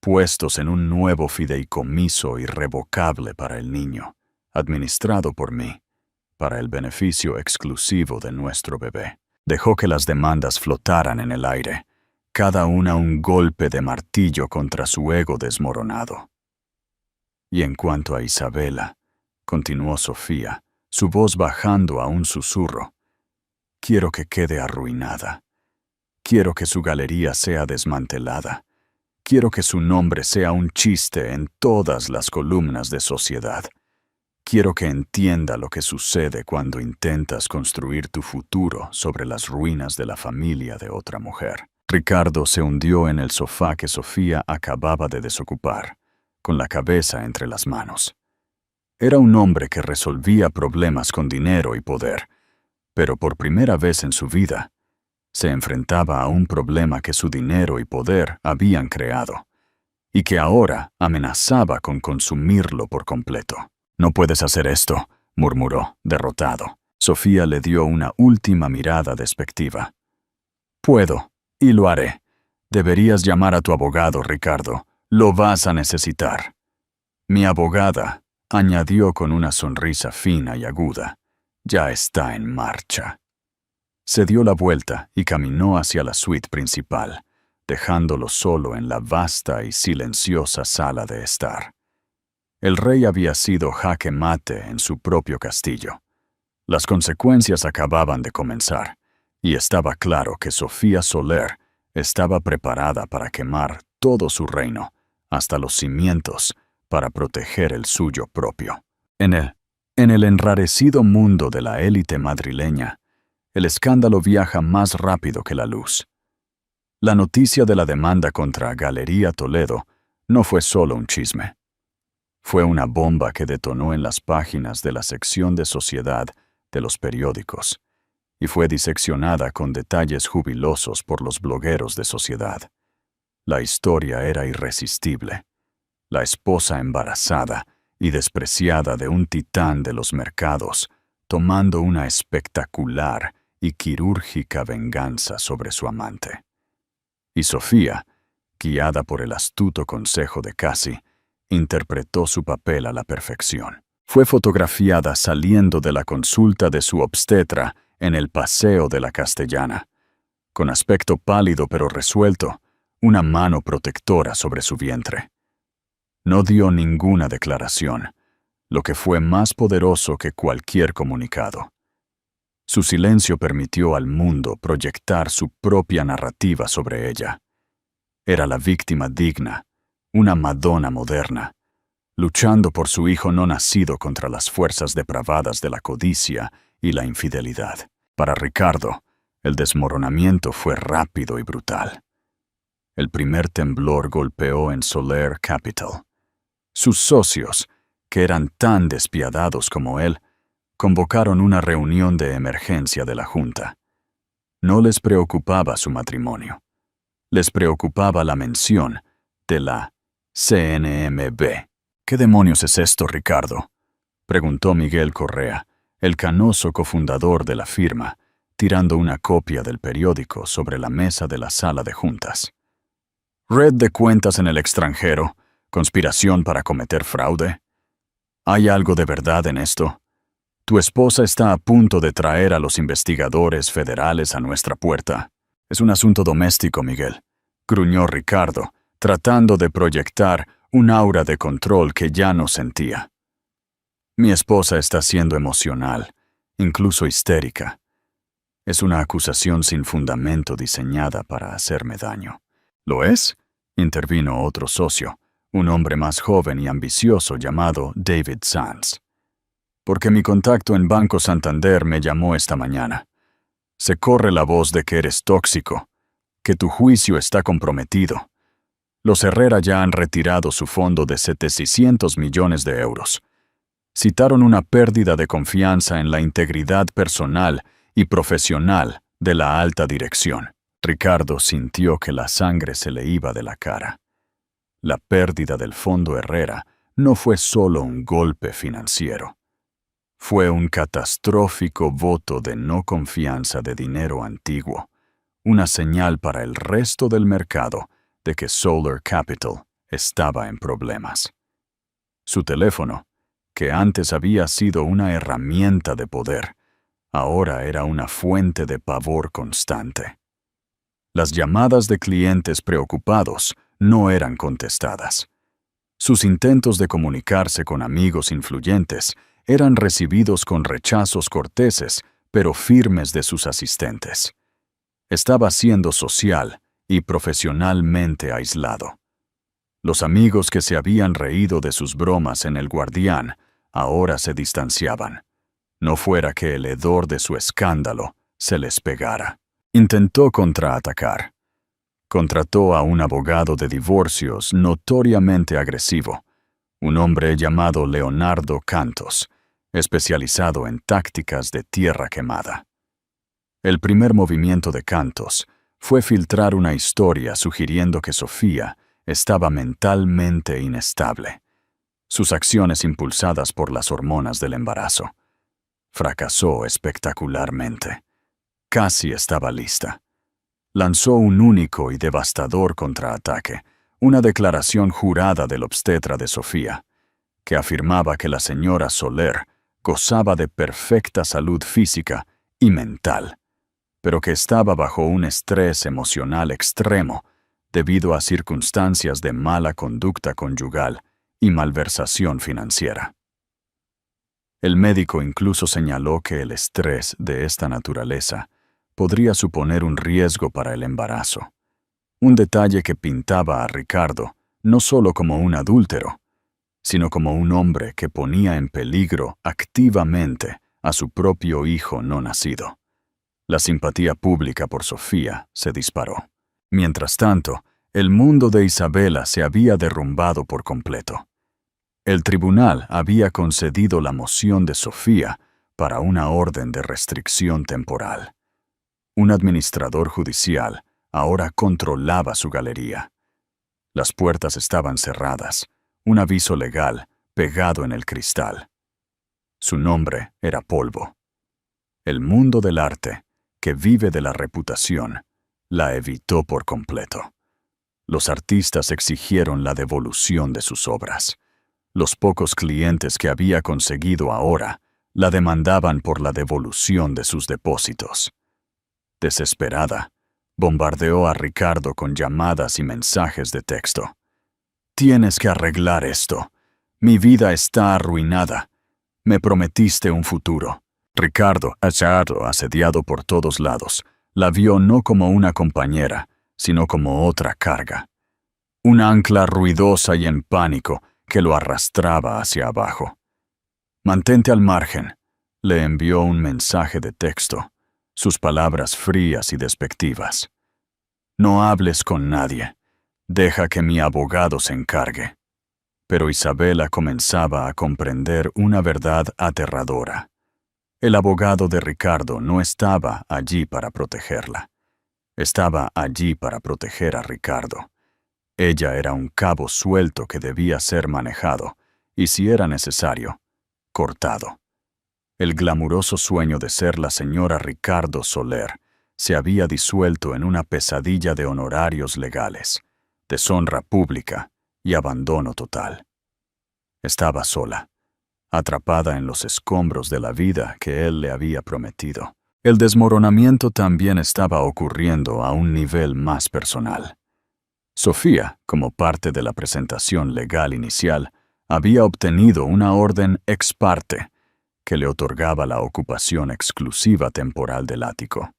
puestos en un nuevo fideicomiso irrevocable para el niño, administrado por mí, para el beneficio exclusivo de nuestro bebé». Dejó que las demandas flotaran en el aire, cada una un golpe de martillo contra su ego desmoronado. «Y en cuanto a Isabela», continuó Sofía, su voz bajando a un susurro, «quiero que quede arruinada. Quiero que su galería sea desmantelada. Quiero que su nombre sea un chiste en todas las columnas de Sociedad. Quiero que entienda lo que sucede cuando intentas construir tu futuro sobre las ruinas de la familia de otra mujer». Ricardo se hundió en el sofá que Sofía acababa de desocupar, con la cabeza entre las manos. Era un hombre que resolvía problemas con dinero y poder, pero por primera vez en su vida, se enfrentaba a un problema que su dinero y poder habían creado, y que ahora amenazaba con consumirlo por completo. «No puedes hacer esto», murmuró, derrotado. Sofía le dio una última mirada despectiva. «Puedo, y lo haré. Deberías llamar a tu abogado, Ricardo. Lo vas a necesitar». «Mi abogada», añadió con una sonrisa fina y aguda, «ya está en marcha». Se dio la vuelta y caminó hacia la suite principal, dejándolo solo en la vasta y silenciosa sala de estar. El rey había sido jaque mate en su propio castillo. Las consecuencias acababan de comenzar, y estaba claro que Sofía Soler estaba preparada para quemar todo su reino, hasta los cimientos, para proteger el suyo propio. En el enrarecido mundo de la élite madrileña, el escándalo viaja más rápido que la luz. La noticia de la demanda contra Galería Toledo no fue solo un chisme. Fue una bomba que detonó en las páginas de la sección de sociedad de los periódicos y fue diseccionada con detalles jubilosos por los blogueros de sociedad. La historia era irresistible. La esposa embarazada y despreciada de un titán de los mercados, tomando una espectacular y quirúrgica venganza sobre su amante. Y Sofía, guiada por el astuto consejo de Cassie, interpretó su papel a la perfección. Fue fotografiada saliendo de la consulta de su obstetra en el Paseo de la Castellana, con aspecto pálido pero resuelto, una mano protectora sobre su vientre. No dio ninguna declaración, lo que fue más poderoso que cualquier comunicado. Su silencio permitió al mundo proyectar su propia narrativa sobre ella. Era la víctima digna, una Madonna moderna, luchando por su hijo no nacido contra las fuerzas depravadas de la codicia y la infidelidad. Para Ricardo, el desmoronamiento fue rápido y brutal. El primer temblor golpeó en Soler Capital. Sus socios, que eran tan despiadados como él, convocaron una reunión de emergencia de la Junta. No les preocupaba su matrimonio. Les preocupaba la mención de la CNMV. ¿Qué demonios es esto, Ricardo?, preguntó Miguel Correa, el canoso cofundador de la firma, tirando una copia del periódico sobre la mesa de la sala de juntas. ¿Red de cuentas en el extranjero? ¿Conspiración para cometer fraude? ¿Hay algo de verdad en esto? Tu esposa está a punto de traer a los investigadores federales a nuestra puerta. Es un asunto doméstico, Miguel, gruñó Ricardo, tratando de proyectar un aura de control que ya no sentía. Mi esposa está siendo emocional, incluso histérica. Es una acusación sin fundamento diseñada para hacerme daño. ¿Lo es?, intervino otro socio, un hombre más joven y ambicioso llamado David Sands. Porque mi contacto en Banco Santander me llamó esta mañana. Se corre la voz de que eres tóxico, que tu juicio está comprometido. Los Herrera ya han retirado su fondo de 700 millones de euros. Citaron una pérdida de confianza en la integridad personal y profesional de la alta dirección. Ricardo sintió que la sangre se le iba de la cara. La pérdida del fondo Herrera no fue solo un golpe financiero. Fue un catastrófico voto de no confianza de dinero antiguo, una señal para el resto del mercado de que Soler Capital estaba en problemas. Su teléfono, que antes había sido una herramienta de poder, ahora era una fuente de pavor constante. Las llamadas de clientes preocupados no eran contestadas. Sus intentos de comunicarse con amigos influyentes eran recibidos con rechazos corteses, pero firmes de sus asistentes. Estaba siendo social y profesionalmente aislado. Los amigos que se habían reído de sus bromas en El Guardián ahora se distanciaban. No fuera que el hedor de su escándalo se les pegara. Intentó contraatacar. Contrató a un abogado de divorcios notoriamente agresivo, un hombre llamado Leonardo Cantos, especializado en tácticas de tierra quemada. El primer movimiento de Cantos fue filtrar una historia sugiriendo que Sofía estaba mentalmente inestable, sus acciones impulsadas por las hormonas del embarazo. Fracasó espectacularmente. Casi estaba lista. Lanzó un único y devastador contraataque, una declaración jurada del obstetra de Sofía, que afirmaba que la señora Soler gozaba de perfecta salud física y mental, pero que estaba bajo un estrés emocional extremo debido a circunstancias de mala conducta conyugal y malversación financiera. El médico incluso señaló que el estrés de esta naturaleza podría suponer un riesgo para el embarazo, un detalle que pintaba a Ricardo no solo como un adúltero, sino como un hombre que ponía en peligro activamente a su propio hijo no nacido. La simpatía pública por Sofía se disparó. Mientras tanto, el mundo de Isabela se había derrumbado por completo. El tribunal había concedido la moción de Sofía para una orden de restricción temporal. Un administrador judicial ahora controlaba su galería. Las puertas estaban cerradas, un aviso legal pegado en el cristal. Su nombre era polvo. El mundo del arte, que vive de la reputación, la evitó por completo. Los artistas exigieron la devolución de sus obras. Los pocos clientes que había conseguido ahora la demandaban por la devolución de sus depósitos. Desesperada, bombardeó a Ricardo con llamadas y mensajes de texto. «Tienes que arreglar esto. Mi vida está arruinada. Me prometiste un futuro». Ricardo, asediado por todos lados, la vio no como una compañera, sino como otra carga. Un ancla ruidosa y en pánico que lo arrastraba hacia abajo. «Mantente al margen», le envió un mensaje de texto, sus palabras frías y despectivas. «No hables con nadie. Deja que mi abogado se encargue». Pero Isabela comenzaba a comprender una verdad aterradora. El abogado de Ricardo no estaba allí para protegerla. Estaba allí para proteger a Ricardo. Ella era un cabo suelto que debía ser manejado, y si era necesario, cortado. El glamuroso sueño de ser la señora Ricardo Soler se había disuelto en una pesadilla de honorarios legales, deshonra pública y abandono total. Estaba sola, atrapada en los escombros de la vida que él le había prometido. El desmoronamiento también estaba ocurriendo a un nivel más personal. Sofía, como parte de la presentación legal inicial, había obtenido una orden ex parte que le otorgaba la ocupación exclusiva temporal del ático.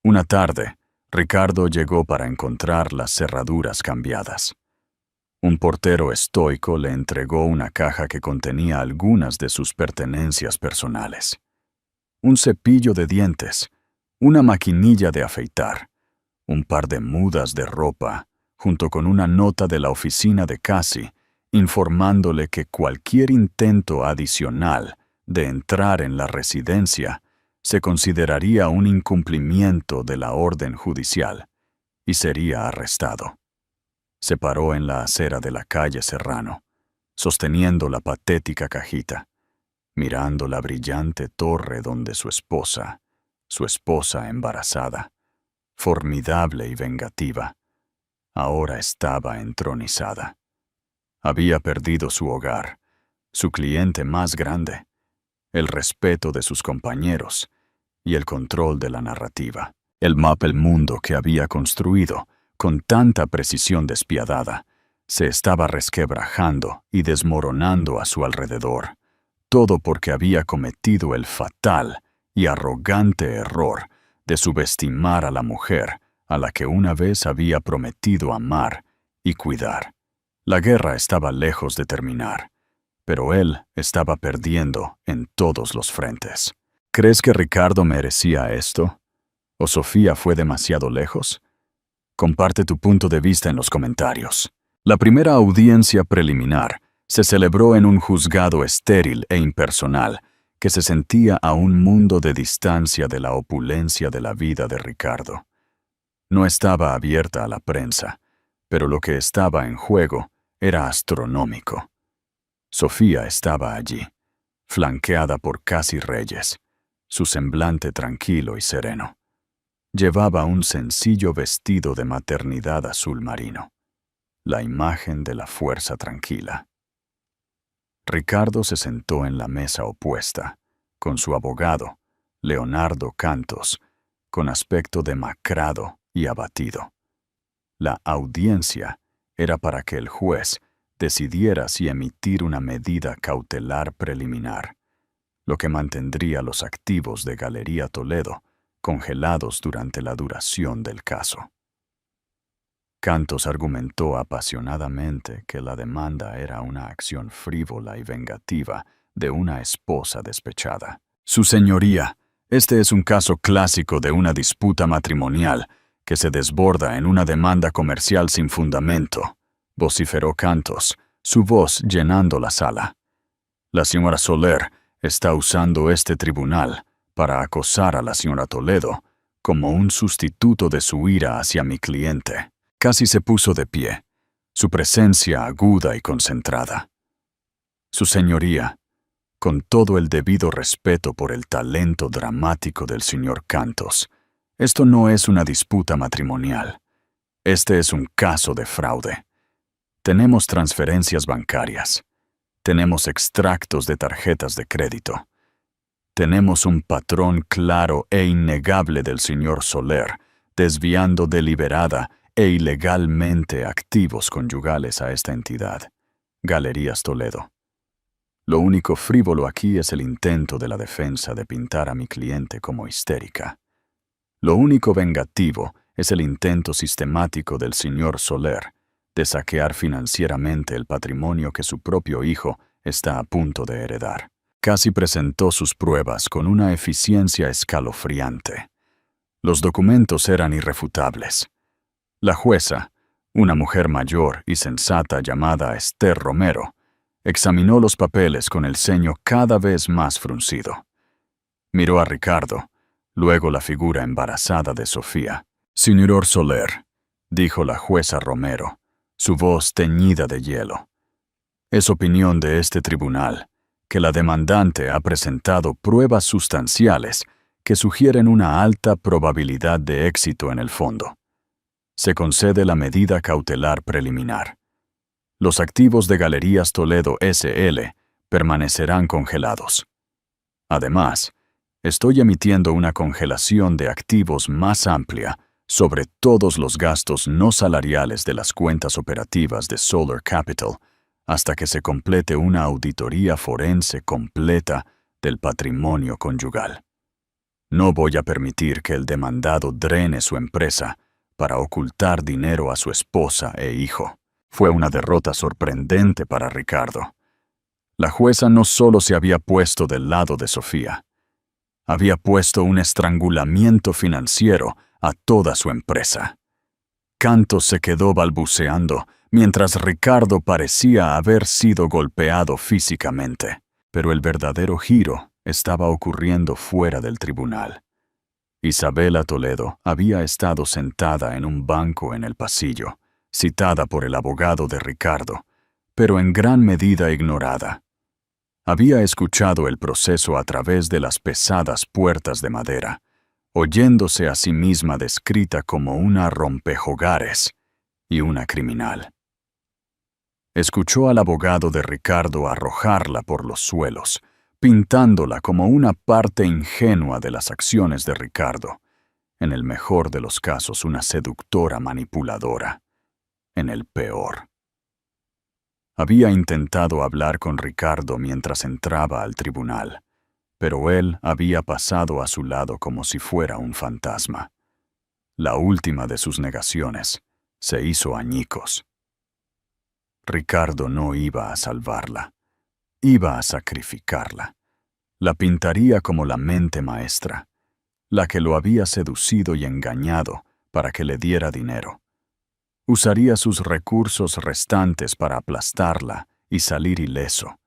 Una tarde, Ricardo llegó para encontrar las cerraduras cambiadas. Un portero estoico le entregó una caja que contenía algunas de sus pertenencias personales. Un cepillo de dientes, una maquinilla de afeitar, un par de mudas de ropa, junto con una nota de la oficina de Cassie, informándole que cualquier intento adicional de entrar en la residencia se consideraría un incumplimiento de la orden judicial y sería arrestado. Se paró en la acera de la calle Serrano, sosteniendo la patética cajita, mirando la brillante torre donde su esposa embarazada, formidable y vengativa, ahora estaba entronizada. Había perdido su hogar, su cliente más grande, el respeto de sus compañeros y el control de la narrativa. El mundo que había construido con tanta precisión despiadada se estaba resquebrajando y desmoronando a su alrededor, todo porque había cometido el fatal y arrogante error de subestimar a la mujer a la que una vez había prometido amar y cuidar. La guerra estaba lejos de terminar, pero él estaba perdiendo en todos los frentes. ¿Crees que Ricardo merecía esto? ¿O Sofía fue demasiado lejos? Comparte tu punto de vista en los comentarios. La primera audiencia preliminar se celebró en un juzgado estéril e impersonal que se sentía a un mundo de distancia de la opulencia de la vida de Ricardo. No estaba abierta a la prensa, pero lo que estaba en juego era astronómico. Sofía estaba allí, flanqueada por casi reyes, su semblante tranquilo y sereno. Llevaba un sencillo vestido de maternidad azul marino, la imagen de la fuerza tranquila. Ricardo se sentó en la mesa opuesta, con su abogado, Leonardo Cantos, con aspecto demacrado y abatido. La audiencia era para que el juez decidiera si emitir una medida cautelar preliminar, lo que mantendría los activos de Galería Toledo congelados durante la duración del caso. Cantos argumentó apasionadamente que la demanda era una acción frívola y vengativa de una esposa despechada. Su señoría, este es un caso clásico de una disputa matrimonial que se desborda en una demanda comercial sin fundamento, vociferó Cantos, su voz llenando la sala. La señora Soler está usando este tribunal para acosar a la señora Toledo como un sustituto de su ira hacia mi cliente. Casi se puso de pie, su presencia aguda y concentrada. Su señoría, con todo el debido respeto por el talento dramático del señor Cantos, esto no es una disputa matrimonial. Este es un caso de fraude. Tenemos transferencias bancarias. Tenemos extractos de tarjetas de crédito. Tenemos un patrón claro e innegable del señor Soler, desviando deliberada e ilegalmente activos conyugales a esta entidad, Galerías Toledo. Lo único frívolo aquí es el intento de la defensa de pintar a mi cliente como histérica. Lo único vengativo es el intento sistemático del señor Soler de saquear financieramente el patrimonio que su propio hijo está a punto de heredar. Casi presentó sus pruebas con una eficiencia escalofriante. Los documentos eran irrefutables. La jueza, una mujer mayor y sensata llamada Esther Romero, examinó los papeles con el ceño cada vez más fruncido. Miró a Ricardo, luego la figura embarazada de Sofía. «Señor Soler», dijo la jueza Romero, su voz teñida de hielo. «Es opinión de este tribunal que la demandante ha presentado pruebas sustanciales que sugieren una alta probabilidad de éxito en el fondo. Se concede la medida cautelar preliminar. Los activos de Galerías Toledo S.L. permanecerán congelados. Además, estoy emitiendo una congelación de activos más amplia sobre todos los gastos no salariales de las cuentas operativas de Solar Capital hasta que se complete una auditoría forense completa del patrimonio conyugal. No voy a permitir que el demandado drene su empresa para ocultar dinero a su esposa e hijo». Fue una derrota sorprendente para Ricardo. La jueza no solo se había puesto del lado de Sofía, había puesto un estrangulamiento financiero a toda su empresa. Cantos se quedó balbuceando mientras Ricardo parecía haber sido golpeado físicamente, pero el verdadero giro estaba ocurriendo fuera del tribunal. Isabela Toledo había estado sentada en un banco en el pasillo, citada por el abogado de Ricardo, pero en gran medida ignorada. Había escuchado el proceso a través de las pesadas puertas de madera, oyéndose a sí misma descrita como una rompehogares y una criminal. Escuchó al abogado de Ricardo arrojarla por los suelos, pintándola como una parte ingenua de las acciones de Ricardo, en el mejor de los casos una seductora manipuladora. En el peor. Había intentado hablar con Ricardo mientras entraba al tribunal, pero él había pasado a su lado como si fuera un fantasma. La última de sus negaciones se hizo añicos. Ricardo no iba a salvarla, iba a sacrificarla. La pintaría como la mente maestra, la que lo había seducido y engañado para que le diera dinero. Usaría sus recursos restantes para aplastarla y salir ileso,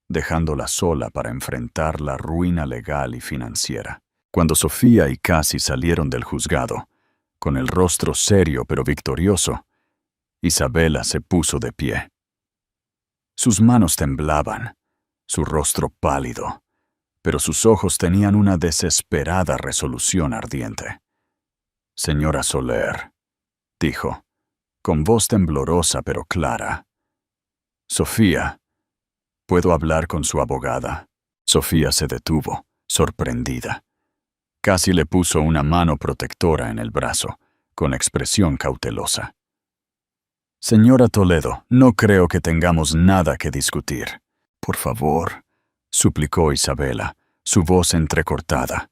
dejándola sola para enfrentar la ruina legal y financiera. Cuando Sofía y Casi salieron del juzgado, con el rostro serio pero victorioso, Isabela se puso de pie. Sus manos temblaban, su rostro pálido, pero sus ojos tenían una desesperada resolución ardiente. «Señora Soler», dijo, con voz temblorosa pero clara. «Sofía, ¿puedo hablar con su abogada?» Sofía se detuvo, sorprendida. Casi le puso una mano protectora en el brazo, con expresión cautelosa. «Señora Toledo, no creo que tengamos nada que discutir. Por favor», suplicó Isabela, su voz entrecortada.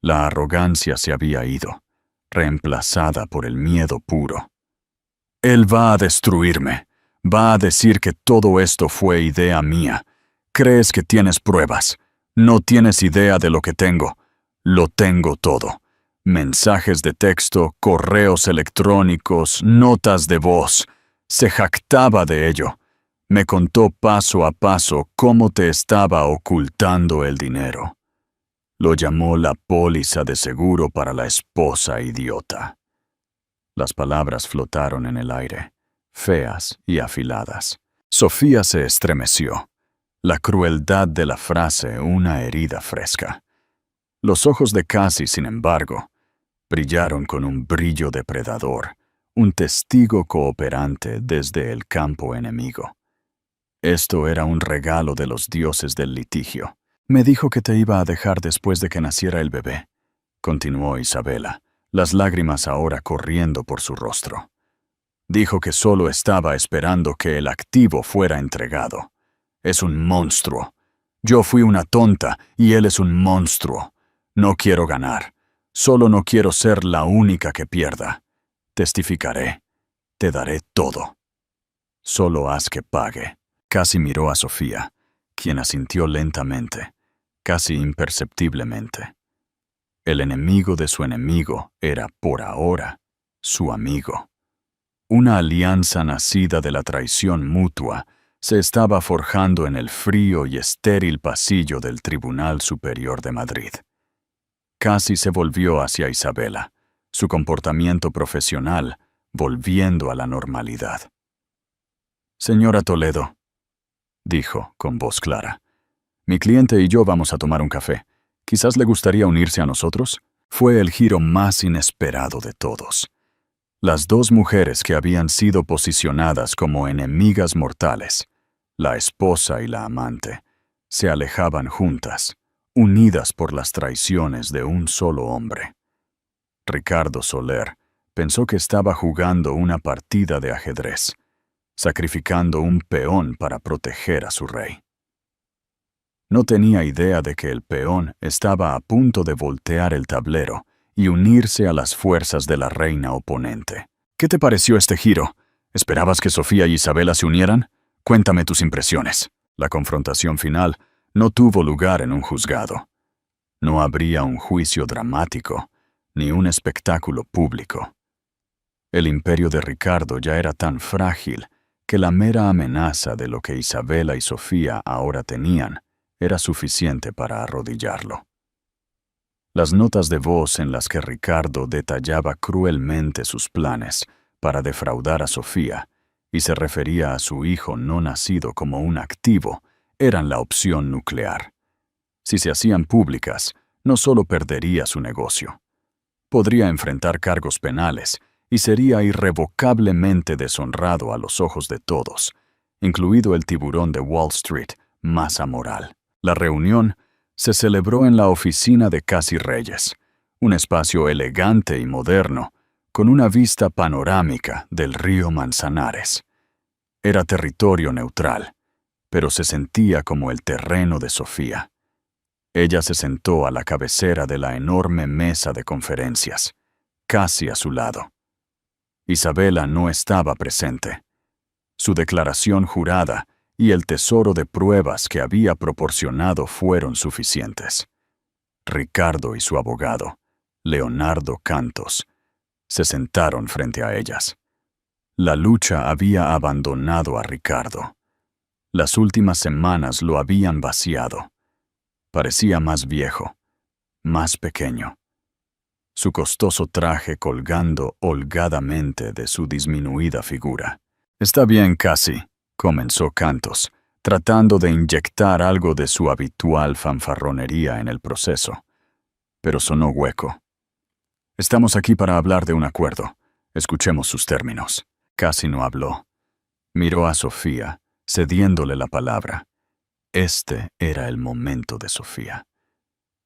La arrogancia se había ido, reemplazada por el miedo puro. «Él va a destruirme. Va a decir que todo esto fue idea mía. Crees que tienes pruebas. No tienes idea de lo que tengo. Lo tengo todo. Mensajes de texto, correos electrónicos, notas de voz. Se jactaba de ello. Me contó paso a paso cómo te estaba ocultando el dinero. Lo llamó la póliza de seguro para la esposa idiota. Las palabras flotaron en el aire, feas y afiladas. Sofía se estremeció. La crueldad de la frase una herida fresca. Los ojos de Cassie, sin embargo, brillaron con un brillo depredador, un testigo cooperante desde el campo enemigo. Esto era un regalo de los dioses del litigio. Me dijo que te iba a dejar después de que naciera el bebé, continuó Isabela, las lágrimas ahora corriendo por su rostro. Dijo que solo estaba esperando que el activo fuera entregado. Es un monstruo. Yo fui una tonta y él es un monstruo. No quiero ganar. Solo no quiero ser la única que pierda. Testificaré. Te daré todo. Solo haz que pague. Casi miró a Sofía, quien asintió lentamente, casi imperceptiblemente. El enemigo de su enemigo era, por ahora, su amigo. Una alianza nacida de la traición mutua se estaba forjando en el frío y estéril pasillo del Tribunal Superior de Madrid. Casi se volvió hacia Isabela, su comportamiento profesional volviendo a la normalidad. «Señora Toledo», dijo con voz clara, «mi cliente y yo vamos a tomar un café. ¿Quizás le gustaría unirse a nosotros?» Fue el giro más inesperado de todos. Las dos mujeres que habían sido posicionadas como enemigas mortales, la esposa y la amante, se alejaban juntas, unidas por las traiciones de un solo hombre. Ricardo Soler pensó que estaba jugando una partida de ajedrez, sacrificando un peón para proteger a su rey. No tenía idea de que el peón estaba a punto de voltear el tablero y unirse a las fuerzas de la reina oponente. «¿Qué te pareció este giro? ¿Esperabas que Sofía y Isabela se unieran? Cuéntame tus impresiones». La confrontación final no tuvo lugar en un juzgado. No habría un juicio dramático, ni un espectáculo público. El imperio de Ricardo ya era tan frágil que la mera amenaza de lo que Isabela y Sofía ahora tenían era suficiente para arrodillarlo. Las notas de voz en las que Ricardo detallaba cruelmente sus planes para defraudar a Sofía y se refería a su hijo no nacido como un activo eran la opción nuclear. Si se hacían públicas, no solo perdería su negocio. Podría enfrentar cargos penales y sería irrevocablemente deshonrado a los ojos de todos, incluido el tiburón de Wall Street más amoral. La reunión se celebró en la oficina de Cassie Reyes, un espacio elegante y moderno, con una vista panorámica del río Manzanares. Era territorio neutral, pero se sentía como el terreno de Sofía. Ella se sentó a la cabecera de la enorme mesa de conferencias, casi a su lado. Isabela no estaba presente. Su declaración jurada y el tesoro de pruebas que había proporcionado fueron suficientes. Ricardo y su abogado, Leonardo Cantos, se sentaron frente a ellas. La lucha había abandonado a Ricardo. Las últimas semanas lo habían vaciado. Parecía más viejo, más pequeño. Su costoso traje colgando holgadamente de su disminuida figura. «Está bien, Cassie», comenzó Cantos, tratando de inyectar algo de su habitual fanfarronería en el proceso. Pero sonó hueco. «Estamos aquí para hablar de un acuerdo. Escuchemos sus términos». Casi no habló. Miró a Sofía, cediéndole la palabra. Este era el momento de Sofía.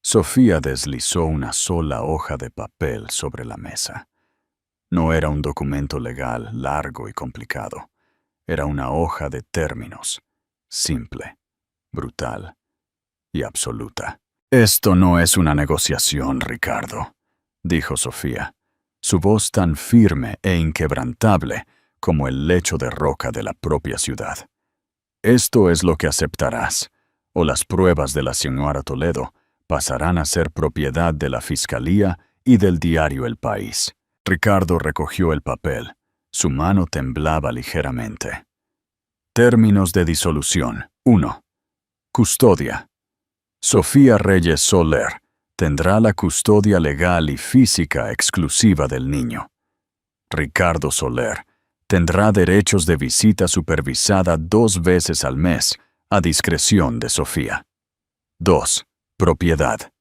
Sofía deslizó una sola hoja de papel sobre la mesa. No era un documento legal largo y complicado. Era una hoja de términos, simple, brutal y absoluta. «Esto no es una negociación, Ricardo», dijo Sofía, su voz tan firme e inquebrantable como el lecho de roca de la propia ciudad. «Esto es lo que aceptarás, o las pruebas de la señora Toledo pasarán a ser propiedad de la Fiscalía y del diario El País». Ricardo recogió el papel. Su mano temblaba ligeramente. Términos de disolución. 1. Custodia. Sofía Reyes Soler tendrá la custodia legal y física exclusiva del niño. Ricardo Soler tendrá derechos de visita supervisada 2 veces al mes, a discreción de Sofía. 2. Propiedad.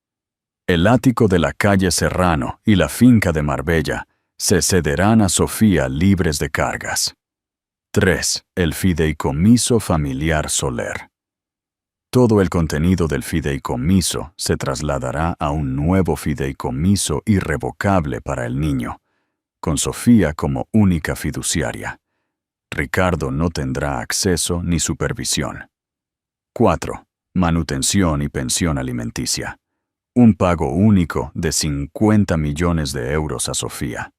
El ático de la calle Serrano y la finca de Marbella se cederán a Sofía libres de cargas. 3. El fideicomiso familiar Soler. Todo el contenido del fideicomiso se trasladará a un nuevo fideicomiso irrevocable para el niño, con Sofía como única fiduciaria. Ricardo no tendrá acceso ni supervisión. 4. Manutención y pensión alimenticia. Un pago único de 50 millones de euros a Sofía.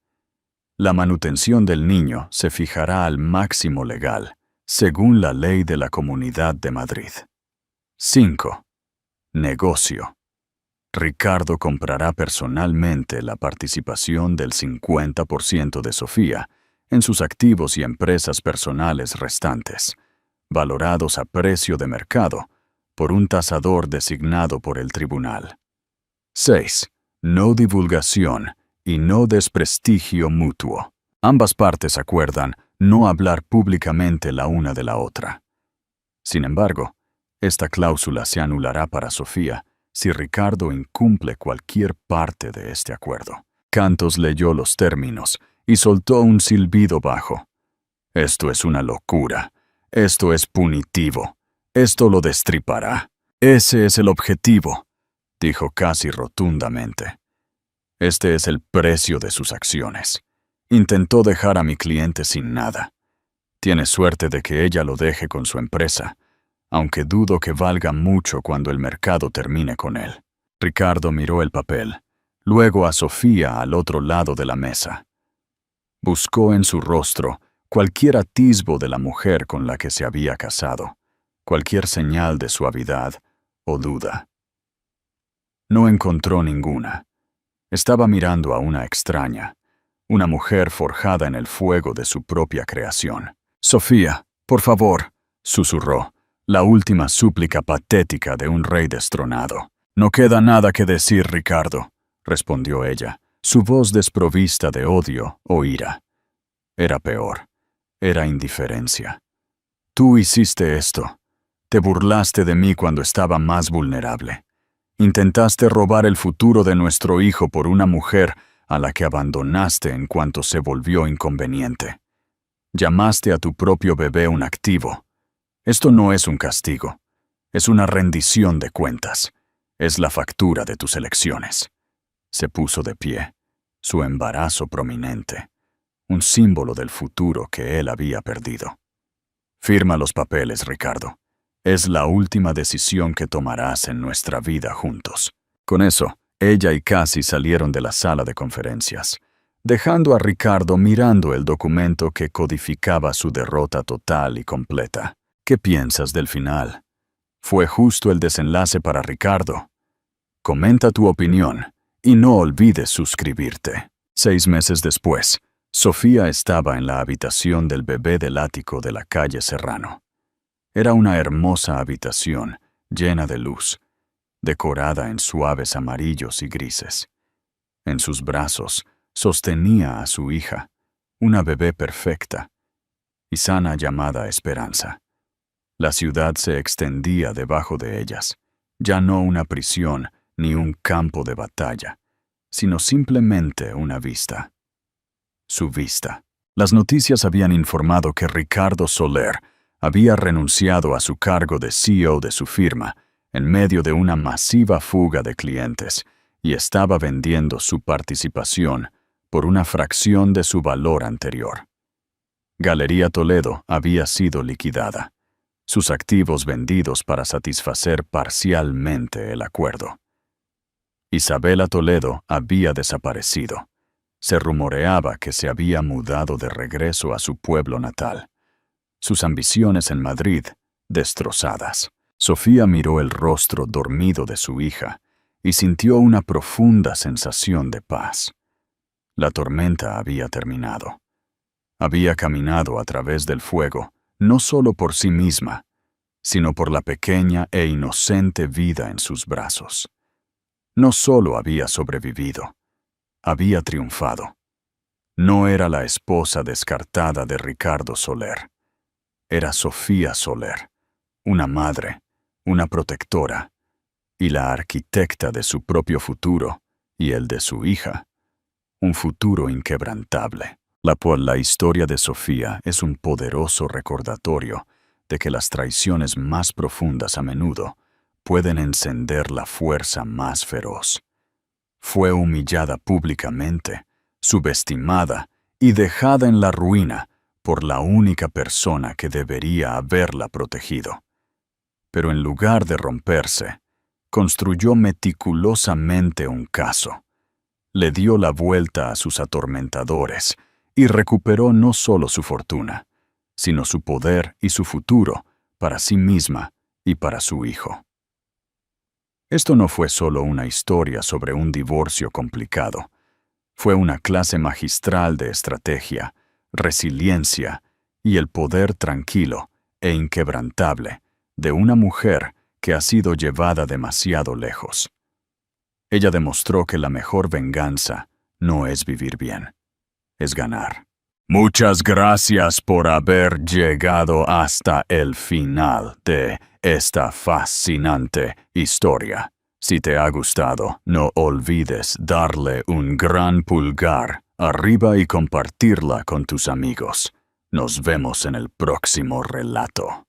La manutención del niño se fijará al máximo legal, según la ley de la Comunidad de Madrid. 5. Negocio. Ricardo comprará personalmente la participación del 50% de Sofía en sus activos y empresas personales restantes, valorados a precio de mercado por un tasador designado por el tribunal. 6. No divulgación y no desprestigio mutuo. Ambas partes acuerdan no hablar públicamente la una de la otra. Sin embargo, esta cláusula se anulará para Sofía si Ricardo incumple cualquier parte de este acuerdo. Cantos leyó los términos y soltó un silbido bajo. Esto es una locura. Esto es punitivo. Esto lo destripará. Ese es el objetivo, dijo casi rotundamente. Este es el precio de sus acciones. Intentó dejar a mi cliente sin nada. Tiene suerte de que ella lo deje con su empresa, aunque dudo que valga mucho cuando el mercado termine con él. Ricardo miró el papel, luego a Sofía al otro lado de la mesa. Buscó en su rostro cualquier atisbo de la mujer con la que se había casado, cualquier señal de suavidad o duda. No encontró ninguna. Estaba mirando a una extraña, una mujer forjada en el fuego de su propia creación. «Sofía, por favor», susurró, la última súplica patética de un rey destronado. «No queda nada que decir, Ricardo», respondió ella, su voz desprovista de odio o ira. Era peor. Era indiferencia. «Tú hiciste esto. Te burlaste de mí cuando estaba más vulnerable. Intentaste robar el futuro de nuestro hijo por una mujer a la que abandonaste en cuanto se volvió inconveniente. Llamaste a tu propio bebé un activo. Esto no es un castigo. Es una rendición de cuentas. Es la factura de tus elecciones». Se puso de pie, su embarazo prominente, un símbolo del futuro que él había perdido. «Firma los papeles, Ricardo. Es la última decisión que tomarás en nuestra vida juntos». Con eso, ella y Cassie salieron de la sala de conferencias, dejando a Ricardo mirando el documento que codificaba su derrota total y completa. ¿Qué piensas del final? ¿Fue justo el desenlace para Ricardo? Comenta tu opinión y no olvides suscribirte. 6 meses después, Sofía estaba en la habitación del bebé del ático de la calle Serrano. Era una hermosa habitación, llena de luz, decorada en suaves amarillos y grises. En sus brazos sostenía a su hija, una bebé perfecta y sana llamada Esperanza. La ciudad se extendía debajo de ellas, ya no una prisión ni un campo de batalla, sino simplemente una vista. Su vista. Las noticias habían informado que Ricardo Soler había renunciado a su cargo de CEO de su firma en medio de una masiva fuga de clientes y estaba vendiendo su participación por una fracción de su valor anterior. Galería Toledo había sido liquidada, sus activos vendidos para satisfacer parcialmente el acuerdo. Isabela Toledo había desaparecido. Se rumoreaba que se había mudado de regreso a su pueblo natal. Sus ambiciones en Madrid, destrozadas. Sofía miró el rostro dormido de su hija y sintió una profunda sensación de paz. La tormenta había terminado. Había caminado a través del fuego, no solo por sí misma, sino por la pequeña e inocente vida en sus brazos. No solo había sobrevivido, había triunfado. No era la esposa descartada de Ricardo Soler. Era Sofía Soler, una madre, una protectora, y la arquitecta de su propio futuro y el de su hija. Un futuro inquebrantable. La historia de Sofía es un poderoso recordatorio de que las traiciones más profundas a menudo pueden encender la fuerza más feroz. Fue humillada públicamente, subestimada y dejada en la ruina por la única persona que debería haberla protegido. Pero en lugar de romperse, construyó meticulosamente un caso. Le dio la vuelta a sus atormentadores y recuperó no solo su fortuna, sino su poder y su futuro para sí misma y para su hijo. Esto no fue solo una historia sobre un divorcio complicado. Fue una clase magistral de estrategia, resiliencia y el poder tranquilo e inquebrantable de una mujer que ha sido llevada demasiado lejos. Ella demostró que la mejor venganza no es vivir bien, es ganar. Muchas gracias por haber llegado hasta el final de esta fascinante historia. Si te ha gustado, no olvides darle un gran pulgar arriba y compartirla con tus amigos. Nos vemos en el próximo relato.